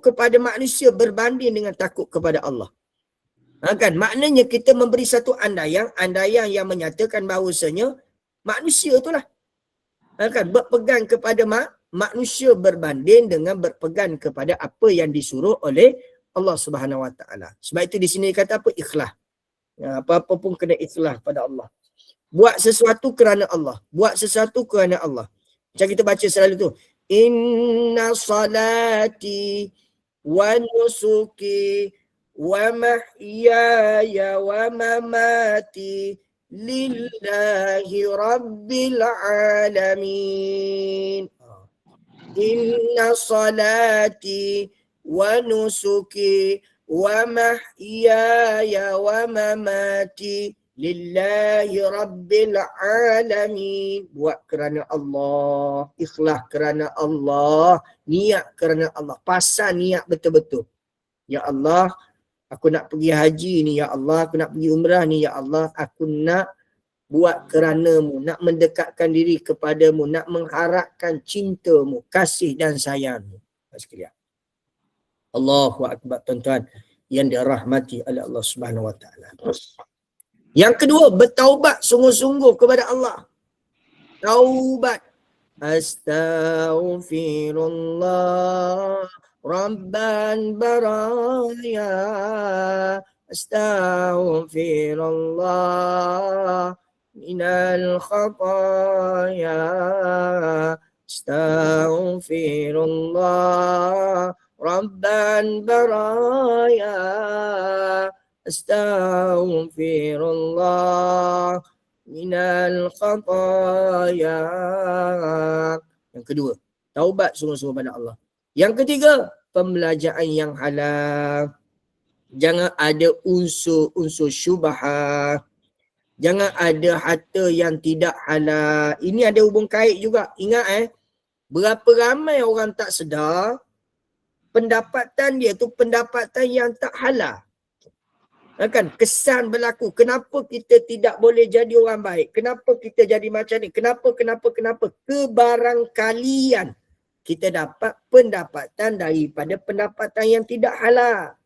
kepada manusia berbanding dengan takut kepada Allah. Kan maknanya kita memberi satu andaian yang menyatakan bahawasanya manusia itulah kan berpegang kepada manusia berbanding dengan berpegang kepada apa yang disuruh oleh Allah Subhanahu Wa Taala. Sebab itu di sini kata apa? Ikhlas. Apa-apa pun kena ikhlas pada Allah. Buat sesuatu kerana Allah. Buat sesuatu kerana Allah. Macam kita baca selalu tu. Inna salati wa nusuki wa mahyaya wa mamati lillahi rabbil alamin. Inna salati wa nusuki wa mahyaya wa mamati lillahi rabbil alamin. Buat kerana Allah, ikhlas kerana Allah, niat kerana Allah. Pasal niat betul-betul. Ya Allah, aku nak pergi haji ni, ya Allah, aku nak pergi umrah ni, ya Allah, aku nak buat kerana-Mu, nak mendekatkan diri kepadamu, nak mengharapkan cinta-Mu, kasih dan sayang-Mu. Sekalian. Allahu akbar tuan-tuan yang dirahmati oleh Allah Subhanahu Wa Taala. Yang kedua, bertaubat sungguh-sungguh kepada Allah. Taubat. Astaghfirullah Rabban baraya. Astaghfirullah minal khataya. Astaghfirullah Rabban baraya. Astaghfirullah minal khataya. Yang kedua, taubat sungguh-sungguh pada Allah. Yang ketiga, pembelajaran yang halal. Jangan ada unsur-unsur syubhat. Jangan ada harta yang tidak halal. Ini ada hubung kait juga. Ingat berapa ramai orang tak sedar pendapatan dia tu pendapatan yang tak halal. Kan kesan berlaku, kenapa kita tidak boleh jadi orang baik, kenapa kita jadi macam ni, kenapa kebarangkalian kita dapat pendapatan daripada pendapatan yang tidak halal.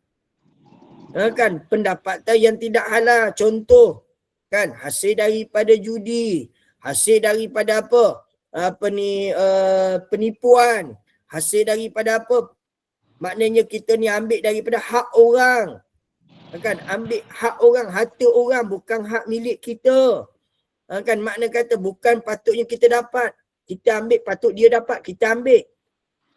Kan pendapatan yang tidak halal, contoh kan hasil daripada judi, hasil daripada penipuan, hasil daripada apa, maknanya kita ni ambil daripada hak orang. Kan ambil hak orang, harta orang, bukan hak milik kita. Kan makna kata bukan patutnya kita dapat, kita ambil, patut dia dapat, kita ambil.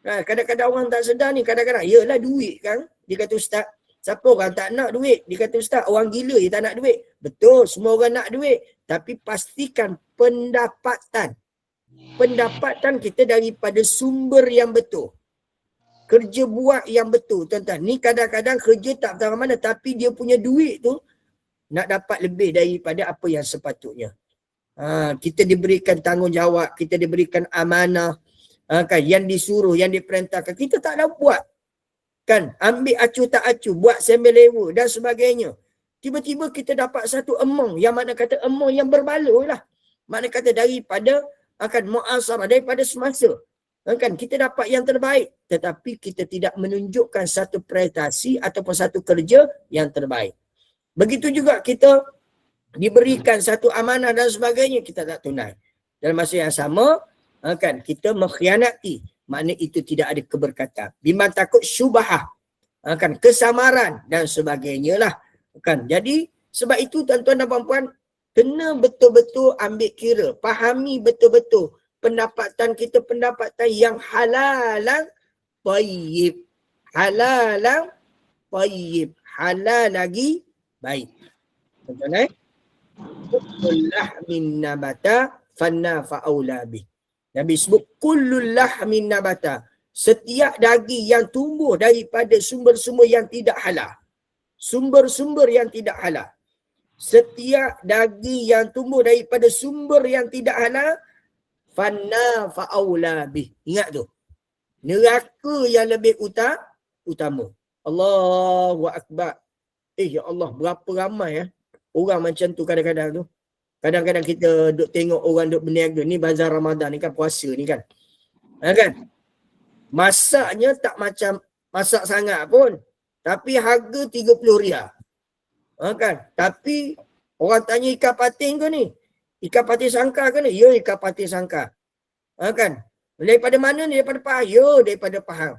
Kadang-kadang orang tak sedar ni, kadang-kadang yalah duit kan, dia kata ustaz, siapa orang tak nak duit? Dia kata ustaz, orang gila je tak nak duit. Betul, semua orang nak duit, tapi pastikan pendapatan kita daripada sumber yang betul. Kerja buat yang betul, tuan-tuan. Ni kadang-kadang kerja tak tahu mana, tapi dia punya duit tu nak dapat lebih daripada apa yang sepatutnya. Kita diberikan tanggungjawab, kita diberikan amanah, kan, yang disuruh, yang diperintahkan, kita tak dapat buat. Kan, ambil acu tak acu, buat sembelewa dan sebagainya. Tiba-tiba kita dapat satu amount, yang mana kata amount yang berbaloi lah. Makna kata daripada muasarah, daripada semasa. Kan kita dapat yang terbaik, tetapi kita tidak menunjukkan satu prestasi ataupun satu kerja yang terbaik. Begitu juga kita diberikan satu amanah dan sebagainya, kita tak tunai. Dalam masa yang sama, kan kita mengkhianati, makna itu tidak ada keberkatan. Bimbang takut syubhah, kan kesamaran dan sebagainya lah. Kan jadi sebab itu tuan-tuan dan puan-puan, Kena betul-betul ambil kira, fahami betul-betul pendapatan kita pendapatan yang halalan tayyib. Halalan tayyib. Halal lagi baik. Betul kullul lahmin nabata fanna fa'aula bih. Nabi sebut kullul lahmin nabata. Setiap daging yang tumbuh daripada sumber-sumber yang tidak halal. Sumber-sumber yang tidak halal. Setiap daging yang tumbuh daripada sumber yang tidak halal, fanna fa'aula bih. Ingat tu. Neraka yang lebih utama. Allahu Akbar. Ya Allah, berapa ramai orang macam tu kadang-kadang tu. Kadang-kadang kita duk tengok orang duk berniaga. Ni bazar Ramadan ni kan, puasa ni kan. Kan? Masaknya tak macam masak sangat pun. Tapi harga 30 riyal. Kan? Tapi orang tanya ikan patin ke ni? Ikan patin sangkar ke ni? Ya, ikan patin sangkar. Kan? Daripada mana ni? Daripada Pahang. Ya, daripada Pahang.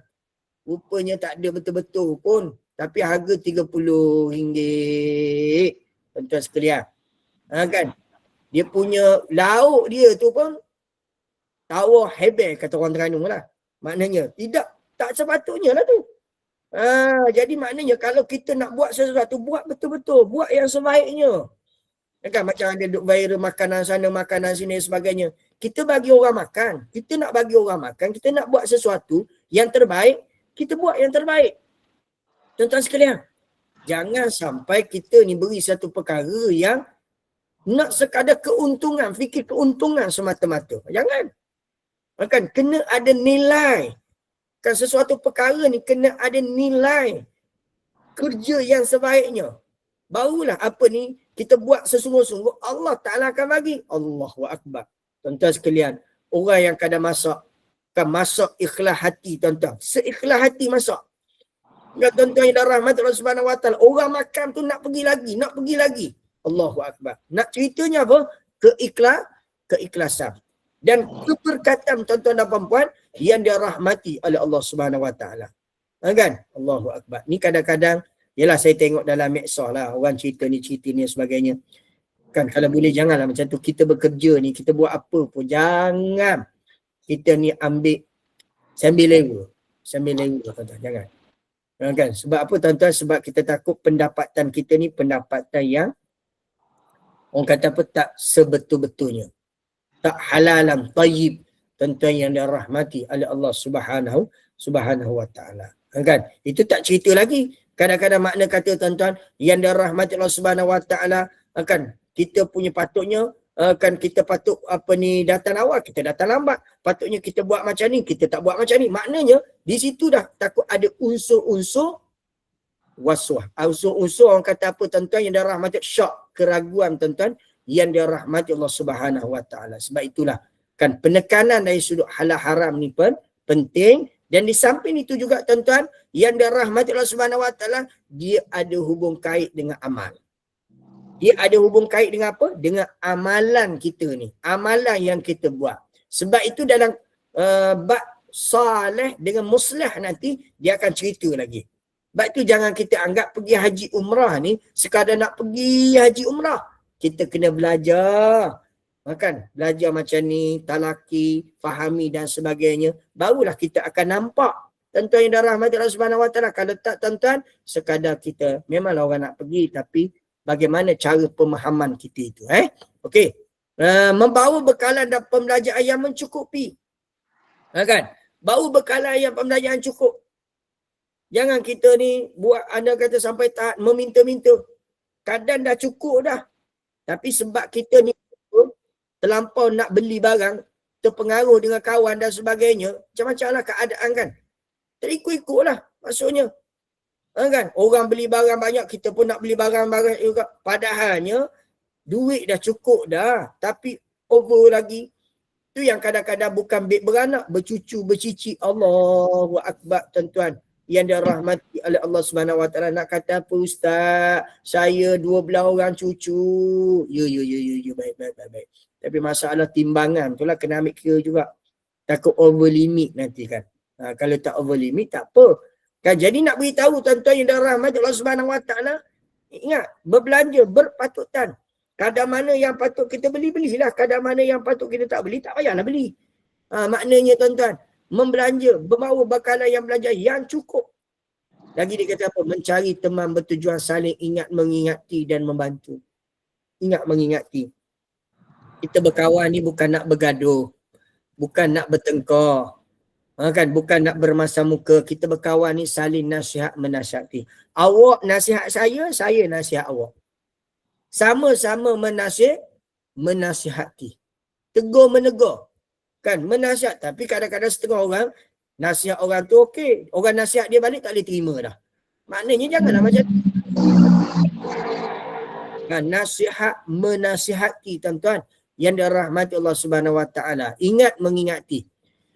Rupanya tak ada betul-betul pun. Tapi harga RM30. Tuan-tuan sekalian. Kan? Dia punya lauk dia tu pun tawa hebel kata orang Terengganu lah. Maknanya tak sepatutnya lah tu. Jadi maknanya kalau kita nak buat sesuatu, buat betul-betul. Buat yang sebaiknya. Kan macam ada duk viral makanan sana, makanan sini dan sebagainya. Kita bagi orang makan. Kita nak bagi orang makan. Kita nak buat sesuatu yang terbaik. Kita buat yang terbaik. Tuan-tuan sekalian. Jangan sampai kita ni beri satu perkara yang nak sekadar keuntungan, fikir keuntungan semata-mata. Jangan. Kan kena ada nilai. Kan sesuatu perkara ni kena ada nilai kerja yang sebaiknya. Barulah apa ni kita buat sesungguh-sungguh, Allah Ta'ala akan bagi. Allahu Akbar. Tuan-tuan sekalian, orang yang kadang masak, kan masak ikhlas hati tuan-tuan. Seikhlas hati masak. Kan tuan-tuan yang dah rahmat Allah Subhanahu Wa Ta'ala, orang makan tu nak pergi lagi. Allahu Akbar. Nak ceritanya apa? Keikhlasan. Dan keberkatan tuan-tuan dan puan-puan yang dirahmati oleh Allah Subhanahu Wa Ta'ala. Kan? Allahu Akbar. Ni kadang-kadang, yelah saya tengok dalam medsos lah, orang cerita ni sebagainya. Kan kalau boleh janganlah macam tu. Kita bekerja ni, kita buat apa pun, jangan kita ni ambil sambil lewa tuan-tuan. Jangan. Kan? Sebab apa tuan-tuan? Sebab kita takut pendapatan kita ni pendapatan yang orang kata apa, tak sebetul-betulnya. Tak halalan tayyib. Tuan-tuan yang dirahmati oleh Allah Subhanahu Wa Ta'ala. Kan? Itu tak cerita lagi. Kadang-kadang makna kata tuan-tuan yang dirahmati Allah Subhanahu Wa Ta'ala, kan kita punya patutnya kan kita patut datang awal, kita datang lambat. Patutnya kita buat macam ni, kita tak buat macam ni. Maknanya di situ dah takut ada unsur-unsur waswah. Unsur-unsur orang kata apa tuan-tuan yang dirahmati, syak, keraguan tuan-tuan yang dirahmati Allah Subhanahu Wa Ta'ala. Sebab itulah kan penekanan dari sudut halal haram ni pun penting. Dan di samping itu juga tuan-tuan yang dirahmati Allah Subhanahu Wa Ta'ala, dia ada hubung kait dengan amal. Dia ada hubung kait dengan apa? Dengan amalan kita ni. Amalan yang kita buat. Sebab itu dalam bab salih dengan muslih nanti dia akan cerita lagi. Sebab itu jangan kita anggap pergi haji umrah ni sekadar nak pergi haji umrah. Kita kena belajar. Kan? Belajar macam ni, talaki, fahami dan sebagainya. Barulah kita akan nampak. Tuan-tuan yang dirahmati Allah Subhanahu Wa Ta'ala. Kalau tak tuan-tuan, sekadar kita memanglah orang nak pergi, tapi bagaimana cara pemahaman kita itu. Okey. Membawa bekalan dan pembelajaran yang mencukupi. Kan? Bawa bekalan yang pembelajaran cukup. Jangan kita ni buat anda kata sampai tahap meminta-minta. Kadang dah cukup dah. Tapi sebab kita ni terlampau nak beli barang, terpengaruh dengan kawan dan sebagainya, macam-macam lah keadaan kan. Terikut-ikut lah maksudnya. Kan? Orang beli barang banyak, kita pun nak beli barang-barang juga. Padahalnya, duit dah cukup dah. Tapi over lagi. Tu yang kadang-kadang bukan beg beranak, bercucu, bercici. Allahu Akbar tuan-tuan. Yang dirahmati oleh Allah Subhanahu Wa Ta'ala. Nak kata apa ustaz? Saya 12 orang cucu. Ya. Baik. Tapi masalah timbangan tu lah kena ambil kira juga. Takut over limit nanti kan. Kalau tak over limit tak apa. Kan jadi nak beritahu tuan-tuan yang dirahmati Allah Subhanahu Wa Ta'ala, ingat berbelanja berpatutan. Kadar mana yang patut kita beli, belilah. Kadar mana yang patut kita tak beli, tak payahlah beli. Maknanya tuan-tuan, membelanja, membawa bekalan yang belanja yang cukup. Lagi dia kata apa? Mencari teman bertujuan saling ingat mengingati dan membantu. Ingat mengingati. Kita berkawan ni bukan nak bergaduh. Bukan nak bertengkar. Kan? Bukan nak bermasa muka. Kita berkawan ni saling nasihat menasihati. Awak nasihat saya nasihat awak. Sama-sama menasihati. Tegur menegur. Kan? Menasihat. Tapi kadang-kadang setengah orang, nasihat orang tu okey. Orang nasihat dia balik tak boleh terima dah. Maknanya janganlah macam tu. Kan? Nasihat menasihati tuan-tuan. Yang dirahmati Allah Subhanahu Wa Taala. Ingat mengingati.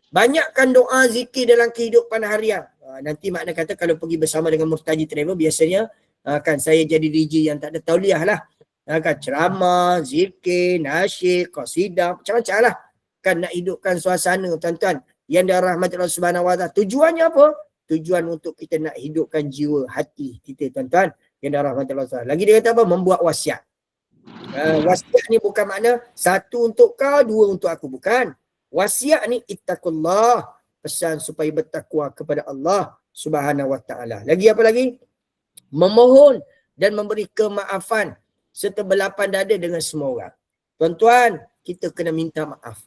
Banyakkan doa zikir dalam kehidupan harian. Nanti makna kata kalau pergi bersama dengan Murtaji Travel, biasanya kan saya jadi DJ yang tak ada tauliah lah. Kan ceramah, zikir, nasyid, qasidah, macam-macam lah. Kan nak hidupkan suasana tuan-tuan yang dirahmati Allah Subhanahu Wa Taala. Tujuannya apa? Tujuan untuk kita nak hidupkan jiwa hati kita tuan-tuan yang dirahmati Allah Subhanahu Wa Taala. Lagi dia kata apa? Membuat wasiat. Wasiat ni bukan makna satu untuk kau, dua untuk aku. Bukan. Wasiat ni ittaqullah. Pesan supaya bertakwa kepada Allah Subhanahu Wa Taala. Lagi apa lagi? Memohon dan memberi kemaafan serta berlapang dada dengan semua orang. Tuan-tuan, kita kena minta maaf.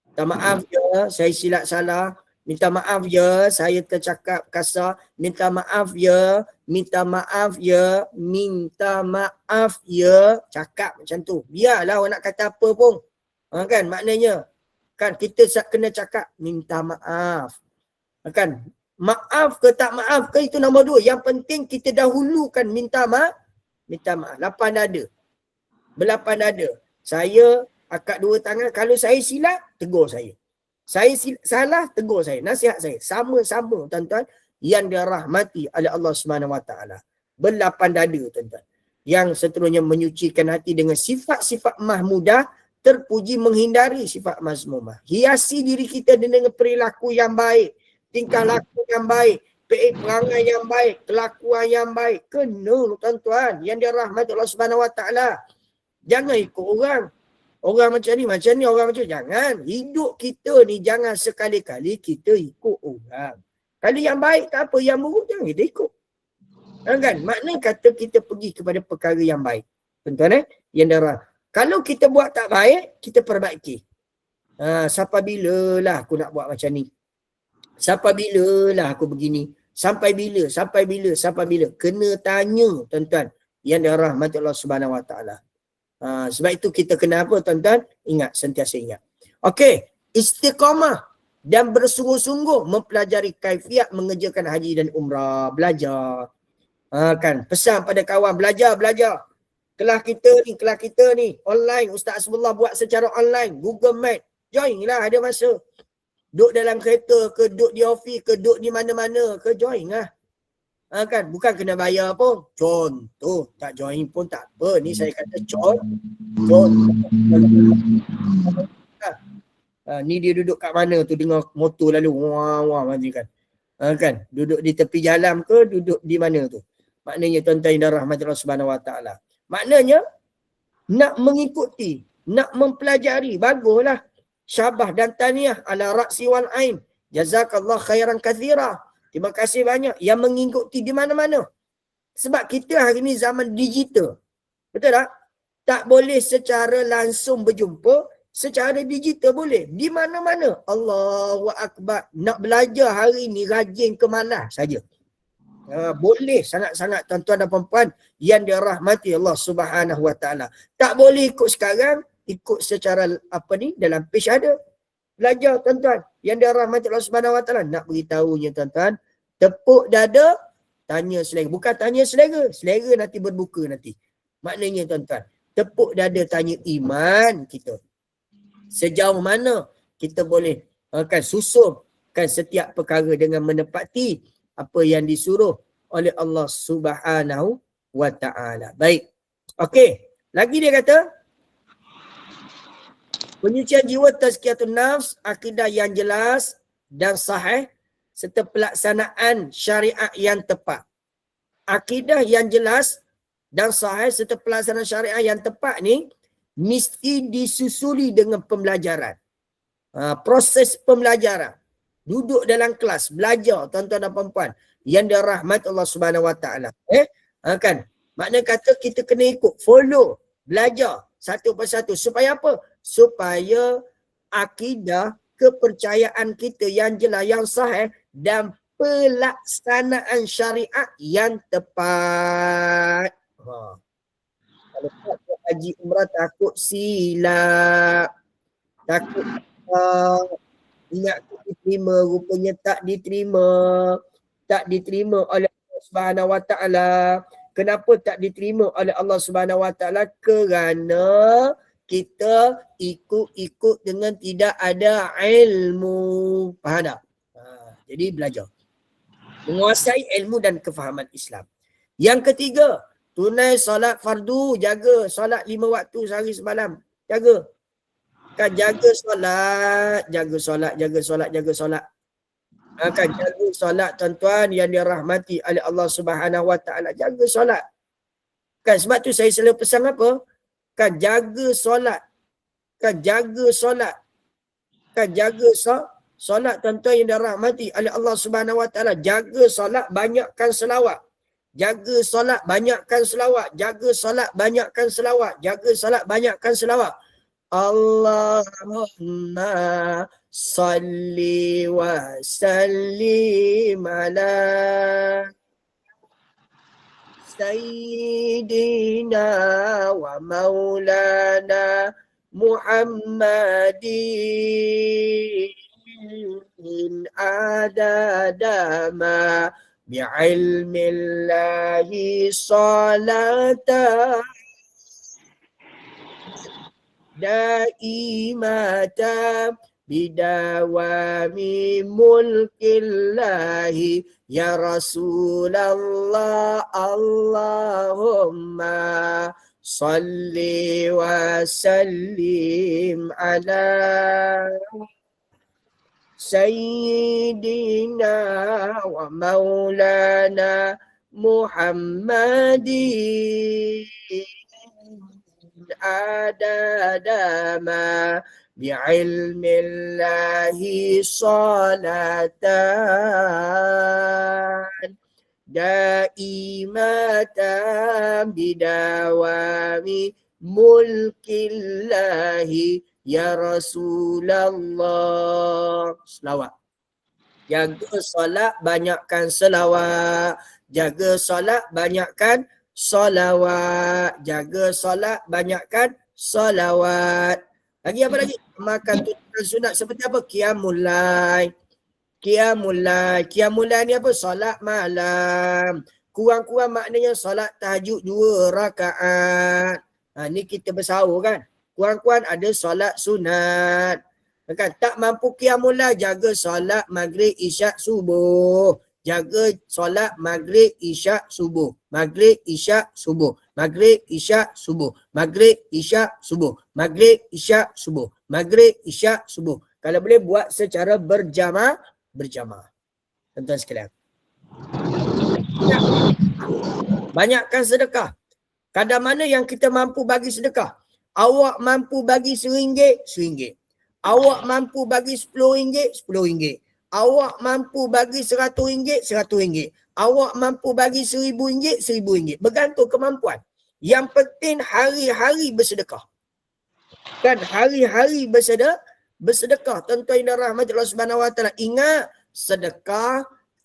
Minta maaf ya, saya silap salah. Minta maaf ya, saya tercakap kasar. Minta maaf ya, minta maaf ya, minta maaf ya. Cakap macam tu. Biarlah orang nak kata apa pun. Kan, maknanya. Kan, kita kena cakap minta maaf. Kan, maaf ke tak maaf ke itu nombor dua. Yang penting kita dahulukan minta maaf. Minta maaf. Lapang dada. Berlapang dada. Saya akad dua tangan. Kalau saya silap, tegur saya. Saya salah, tegur saya. Nasihat saya. Sama-sama tuan-tuan yang dirahmati oleh Allah Subhanahu Wa Taala. Berlapang dada tuan-tuan. Yang seterusnya menyucikan hati dengan sifat-sifat mahmudah, terpuji menghindari sifat mazmumah. Hiasi diri kita dengan perilaku yang baik, tingkah laku yang baik, perangai yang baik, kelakuan yang baik. Kena tuan-tuan yang dirahmati Allah Subhanahu Wa Taala. Jangan ikut orang. Orang macam ni, orang macam ni. Jangan. Hidup kita ni jangan sekali-kali kita ikut orang. Kalau yang baik tak apa, yang buruk jangan kita ikut. Kan? Maknanya kata kita pergi kepada perkara yang baik. Tuan-tuan yang darah. Kalau kita buat tak baik, kita perbaiki. Sampai bila lah aku nak buat macam ni? Sampai bila lah aku begini? Sampai bila? Kena tanya tuan-tuan yang dirahmati Allah Subhanahu Wa Taala. Sebab itu kita kena apa tuan-tuan? Ingat, sentiasa ingat. Okey, istiqamah dan bersungguh-sungguh mempelajari kaifiat mengerjakan haji dan umrah. Belajar. Kan, pesan pada kawan, belajar. Kelas kita ni online. Ustaz Asbullah buat secara online. Google Meet. Join lah, ada masa. Duduk dalam kereta ke, duduk di office ke, duduk di mana-mana ke, join lah. Kan, bukan kena bayar pun. Contoh, tak join pun tak apa. Ni saya kata contoh. Ni dia duduk kat mana tu, dengar motor lalu. Wah macam kan. Kan, duduk di tepi jalan ke, duduk di mana tu. Maknanya tuan-tuan yang dirahmati Allah Subhanahu Wa Taala. Maknanya, nak mengikuti, nak mempelajari, baguslah. Syabah dan tahniah ala ra'si wal ain. Jazakallah khairan kathira. Terima kasih banyak yang mengikuti di mana-mana. Sebab kita hari ni zaman digital. Betul tak? Tak boleh secara langsung berjumpa, secara digital boleh. Di mana-mana. Allahu Akbar. Nak belajar hari ni rajin ke mana saja. Boleh sangat-sangat tuan-tuan dan puan-puan yang dirahmati Allah Subhanahu Wa Taala. Tak boleh ikut sekarang, ikut secara dalam page ada. Belajar tuan-tuan yang dirahmati Allah Subhanahu Wa Taala. Nak beritahunya tuan-tuan, tepuk dada, tanya selera. Bukan tanya selera. Selera nanti berbuka nanti. Maknanya tuan-tuan, tepuk dada tanya iman kita. Sejauh mana kita boleh susunkan setiap perkara dengan menepati apa yang disuruh oleh Allah Subhanahu Wa Taala. Baik. Okey. Lagi dia kata, penyucian jiwa, tazkiyatun nafs, akidah yang jelas dan sahih serta pelaksanaan syariat yang tepat. Akidah yang jelas dan sahih serta pelaksanaan syariah yang tepat ni mesti disusuli dengan pembelajaran. Proses pembelajaran. Duduk dalam kelas, belajar tuan-tuan dan puan-puan yang dirahmati Allah Subhanahu Wa Taala. Kan? Makna kata kita kena ikut, follow, belajar satu persatu. Supaya apa? Supaya akidah, kepercayaan kita yang jelas, yang sahih dan pelaksanaan syariat yang tepat. Kalau tak haji umrah takut silap, takut ingat diterima, rupanya tak diterima oleh Allah Subhanahu Wa Taala. Kenapa tak diterima oleh Allah Subhanahu Wa Taala? Kerana kita ikut dengan tidak ada ilmu. Faham tak? Jadi belajar. Menguasai ilmu dan kefahaman Islam. Yang ketiga, tunai solat fardu, jaga solat 5 waktu sehari semalam. Jaga. Kan jaga solat. Kan jaga solat tuan-tuan yang dirahmati oleh Allah Subhanahu Wa Taala. Jaga solat. Kan sebab tu saya selalu pesan apa? Kan jaga solat. Kan jaga solat. Kan jaga solat tuan-tuan yang dirahmati oleh Allah Subhanahu Wa Taala. Jaga solat, banyakkan selawat. Jaga solat, banyakkan selawat. Jaga solat, banyakkan selawat. Jaga solat, banyakkan selawat. Allahumma salli wa sallim ala Sayyidina wa maulana Muhammadin adadama bi'ilmillahi salatan daimatan bidawami mulkillahi ya Rasulullah. Allahumma salli wa sallim ala Sayyidina wa maulana Muhammadin adadama bi'ilmillahi salatan daimatan bidawami mulkillahi ya Rasulullah. Selawat. Jaga solat, banyakkan selawat. Jaga solat, banyakkan solawat. Jaga solat, banyakkan solawat. Lagi apa lagi? Makan tuntutan sunat seperti apa? Qiyamul lail. Qiyamul lail ni apa? Solat malam. Kurang-kurang maknanya solat tahajud 2 rakaat. Ni kita bersahur kan? Kurang-kurang ada solat sunat. Kan? Tak mampu qiyamul lail, jaga solat maghrib, isyak, subuh. Jaga solat maghrib, isyak, subuh. Maghrib, isyak, subuh. Maghrib, isyak, subuh. Maghrib, isyak, subuh. Maghrib, isyak, subuh. Maghrib, isyak, subuh. Kalau boleh buat secara berjamaah. Tuan-tuan sekalian. Banyakkan sedekah. Kadar mana yang kita mampu bagi sedekah? Awak mampu bagi RM1, RM1. Awak mampu bagi RM10, RM10. Awak mampu bagi RM100, RM100. Awak mampu bagi RM1000, RM1000. Bergantung kemampuan. Yang penting hari-hari bersedekah. Kan hari-hari bersedekah. Tuan-tuan yang dirahmati Allah Subhanahu Wa Taala, ingat sedekah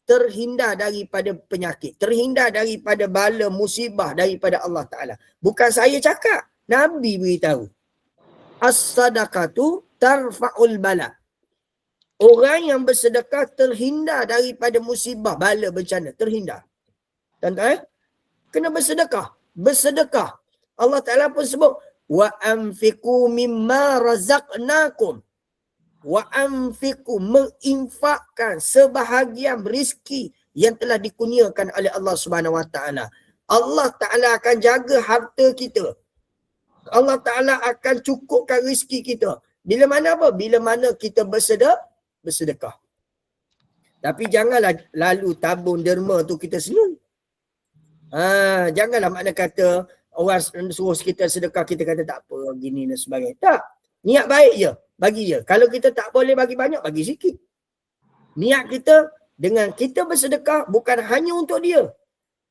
terhindar daripada penyakit, terhindar daripada bala musibah daripada Allah Taala. Bukan saya cakap, Nabi beritahu. As-sadaqatu tarfa'ul bala. Orang yang bersedekah terhindar daripada musibah, bala, bencana. Terhindar. Tuan-tuan, kena bersedekah. Bersedekah. Allah Ta'ala pun sebut, wa anfiqu mimma razaqnakum. Wa anfiqu, menginfakkan sebahagian rezeki yang telah dikurniakan oleh Allah Subhanahu Wa Ta'ala. Allah Ta'ala akan jaga harta kita. Allah Ta'ala akan cukupkan rezeki kita. Bila mana apa? Bila mana kita bersedekah. Tapi janganlah lalu tabung derma tu kita senyum. Janganlah makna kata orang suruh kita sedekah, kita kata tak apa, gini dan sebagainya. Tak. Niat baik je. Bagi je. Kalau kita tak boleh bagi banyak, bagi sikit. Niat kita dengan kita bersedekah bukan hanya untuk dia.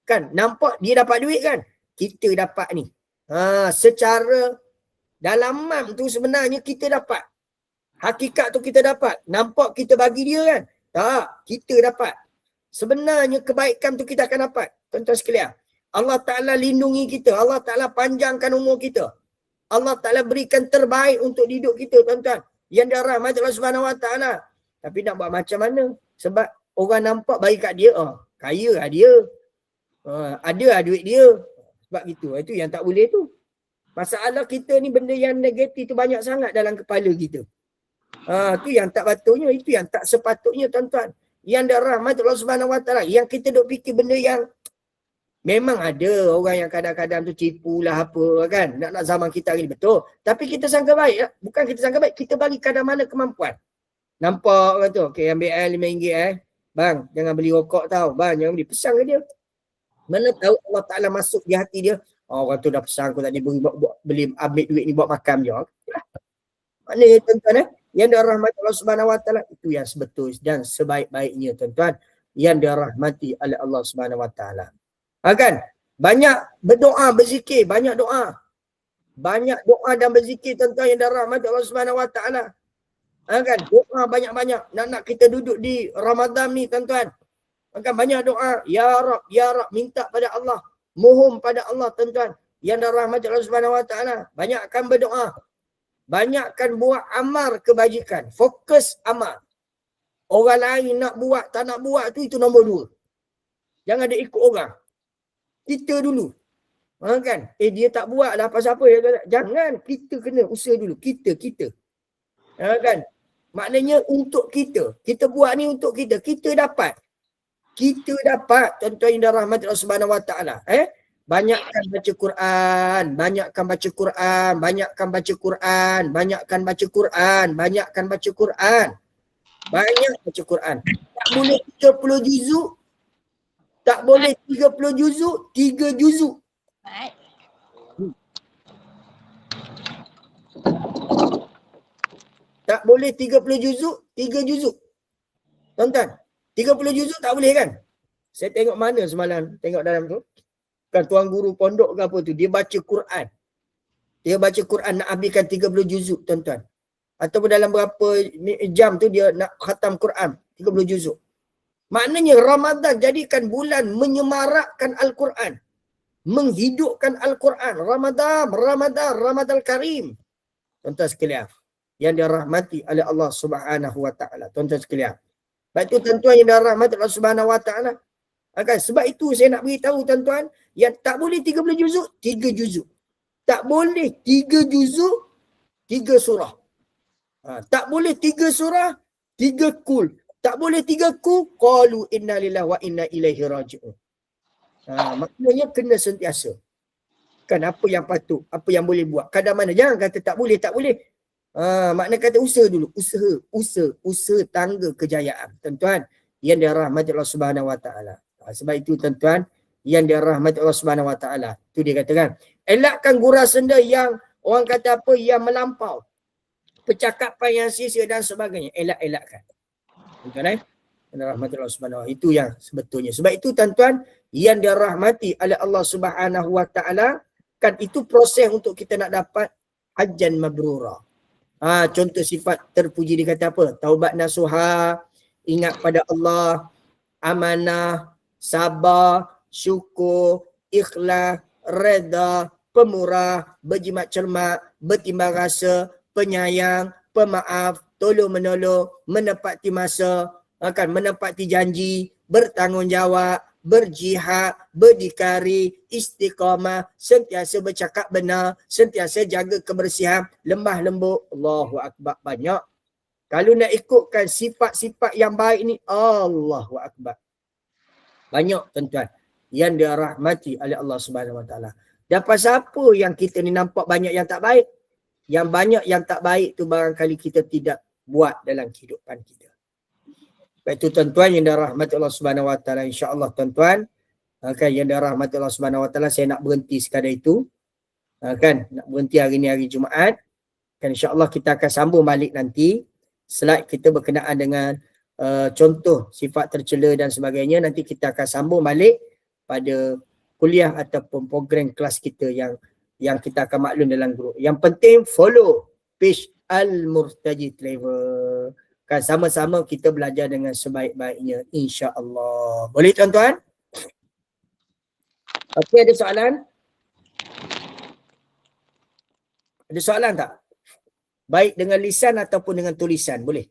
Kan, nampak dia dapat duit kan? Kita dapat ni. Secara dalaman tu sebenarnya kita dapat. Hakikat tu kita dapat. Nampak kita bagi dia kan? Tak, kita dapat. Sebenarnya kebaikan tu kita akan dapat. Tuan-tuan sekalian, Allah Ta'ala lindungi kita. Allah Ta'ala panjangkan umur kita. Allah Ta'ala berikan terbaik untuk hidup kita, tuan-tuan. Yang dirahmati Allah Subhanahu Wa Ta'ala. Tapi nak buat macam mana? Sebab orang nampak bagi kat dia, kaya lah dia. Ada lah duit dia. Sebab gitu. Itu yang tak boleh tu. Masalah kita ni benda yang negatif tu banyak sangat dalam kepala kita. Tu yang tak patutnya. Itu yang tak sepatutnya, tuan-tuan. Yang dirahmati Allah Subhanahu Wa Ta'ala. Yang kita duk fikir benda yang memang ada orang yang kadang-kadang tu tipu lah apa kan. Nak zaman kita hari ni. Betul. Tapi kita sangka baik lah. Bukan kita sangka baik. Kita bagi kadar mana kemampuan. Nampak kan tu. Okay, ambil RM5. Bang, jangan beli rokok tau. Bang, jangan beli. Pesan ke dia. Mana tahu Allah Ta'ala masuk di hati dia. Orang tu dah pesan aku tadi beli ambil duit ni buat makan je. Maknanya tuan-tuan yang dirahmati Allah Subhanahu Wa Ta'ala itu yang sebetul dan sebaik-baiknya tuan-tuan. Yang dirahmati oleh Allah Subhanahu Wa Ta'ala. Kan? Banyak berdoa, berzikir, banyak doa. Banyak doa dan berzikir tuan-tuan yang dirahmati Allah Subhanahu Wa Ta'ala. Kan? Doa banyak-banyak. Nak kita duduk di Ramadan ni tuan-tuan. Kan banyak doa. Ya Rab, minta pada Allah. Mohon pada Allah tuan-tuan. Yang dirahmati Allah Subhanahu Wa Ta'ala. Banyakkan berdoa. Banyakkan buat amal kebajikan. Fokus amal. Orang lain nak buat, tak nak buat tu, itu nombor 2. Jangan dia ikut orang. Kita dulu. Kan? Dia tak buat lah pasal apa. Jangan. Kita kena usaha dulu. Kita. Kan? Maknanya untuk kita. Kita buat ni untuk kita. Kita dapat. Tuan-tuan yang dirahmati Allah Subhanahu Wa Ta'ala. Banyakkan baca Quran. Banyakkan baca Quran. Banyakkan baca Quran. Banyakkan baca Quran. Banyakkan baca Quran. Banyak baca Quran. Tak boleh 30 juzuk. Tak boleh 30 juzuk. 3 juzuk. Tak boleh 30 juzuk. 3 juzuk. Tuan-tuan. 30 juzuk tak boleh kan? Saya tengok mana semalam. Tengok dalam tu. Kan tuan guru pondok ke apa tu. Dia baca Quran. Dia baca Quran nak habiskan 30 juzuk tuan-tuan. Ataupun dalam berapa jam tu dia nak khatam Quran. 30 juzuk. Maknanya Ramadan jadikan bulan menyemarakkan Al-Quran. Menghidupkan Al-Quran. Ramadan Karim. Tuan-tuan sekalian. Yang dirahmati oleh Allah Subhanahu Wa Ta'ala. Tuan-tuan sekalian. Sebab itu tuan-tuan yang dirahmati Allah Subhanahu Wa Ta'ala. Sebab itu saya nak beritahu tuan-tuan. Yang tak boleh 30 juzuk, 3 juzuk. Tak boleh 3 juzuk, 3 surah. Tak boleh 3 surah, 3 kul. Tak boleh 3 kul, qalu inna lillahi wa inna ilaihi raji'un. Maknanya kena sentiasa. Kan apa yang patut, apa yang boleh buat. Kadang mana, jangan kata tak boleh. Makna kata usaha dulu. Usaha tangga kejayaan. Tuan-tuan, yang dirahmati Allah Subhanahu Wa Ta'ala. Sebab itu tuan-tuan, yang dirahmati Allah Subhanahu Wa Ta'ala. Itu dia katakan. Elakkan gurau senda yang orang kata apa, yang melampau. Percakapan yang sia-sia dan sebagainya. Elakkan. Tuan-tuan yang dirahmati Allah Subhanahu Wa Ta'ala. Itu yang sebetulnya. Sebab itu tuan-tuan, yang dirahmati oleh Allah Subhanahu Wa Ta'ala, kan itu proses untuk kita nak dapat hajjan mabrura. Contoh sifat terpuji dia kata apa? Taubat nasuha, ingat pada Allah, amanah, sabar, syukur, ikhlas, reda, pemurah, berjimat cermat, bertimbang rasa, penyayang, pemaaf, tolong menolong, menepati masa, menepati janji, bertanggungjawab, berjihad, berdikari, istiqamah, sentiasa bercakap benar, sentiasa jaga kebersihan, lemah lembut. Allahu Akbar, banyak. Kalau nak ikutkan sifat-sifat yang baik ni, Allahu Akbar. Banyak tuan-tuan yang dirahmati oleh Allah Subhanahu Wa Ta'ala. Dan pasal apa yang kita ni nampak banyak yang tak baik? Yang banyak yang tak baik tu barangkali kita tidak buat dalam kehidupan kita. Sebab itu tuan-tuan yang dirahmati Allah Subhanahu Wa Ta'ala, insya-Allah tuan-tuan, Kan yang dirahmati Allah Subhanahu Wa Taala, saya nak berhenti sekadar itu. Kan nak berhenti hari ni hari Jumaat. Kan insya-Allah kita akan sambung balik nanti. Slide kita berkenaan dengan contoh sifat tercela dan sebagainya. Nanti kita akan sambung balik pada kuliah ataupun program kelas kita yang kita akan maklum dalam grup. Yang penting follow page Al-Murtaji Travel. Kan sama-sama kita belajar dengan sebaik-baiknya insya-Allah. Boleh tuan-tuan? Okey, ada soalan? Ada soalan tak? Baik dengan lisan ataupun dengan tulisan, boleh.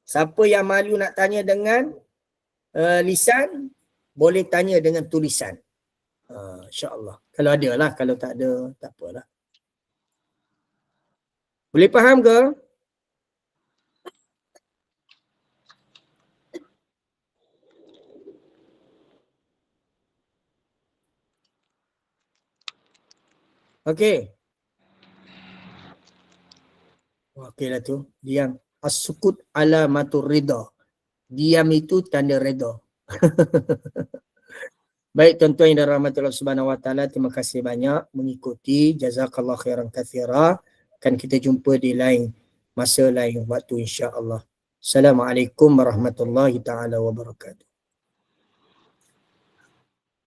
Siapa yang malu nak tanya dengan lisan, boleh tanya dengan tulisan. InsyaAllah. Kalau ada lah, kalau tak ada, tak apalah. Boleh faham ke? Okey. Okey lah tu. Diam. As-sukut alamatur ridha. Diam itu tanda redha. Baik tuan-tuan yang dirahmati Allah Subhanahu Wa Taala, terima kasih banyak mengikuti. Jazakallah khairan katsira. Kan kita jumpa di lain masa lain waktu insya-Allah. Assalamualaikum warahmatullahi taala wabarakatuh.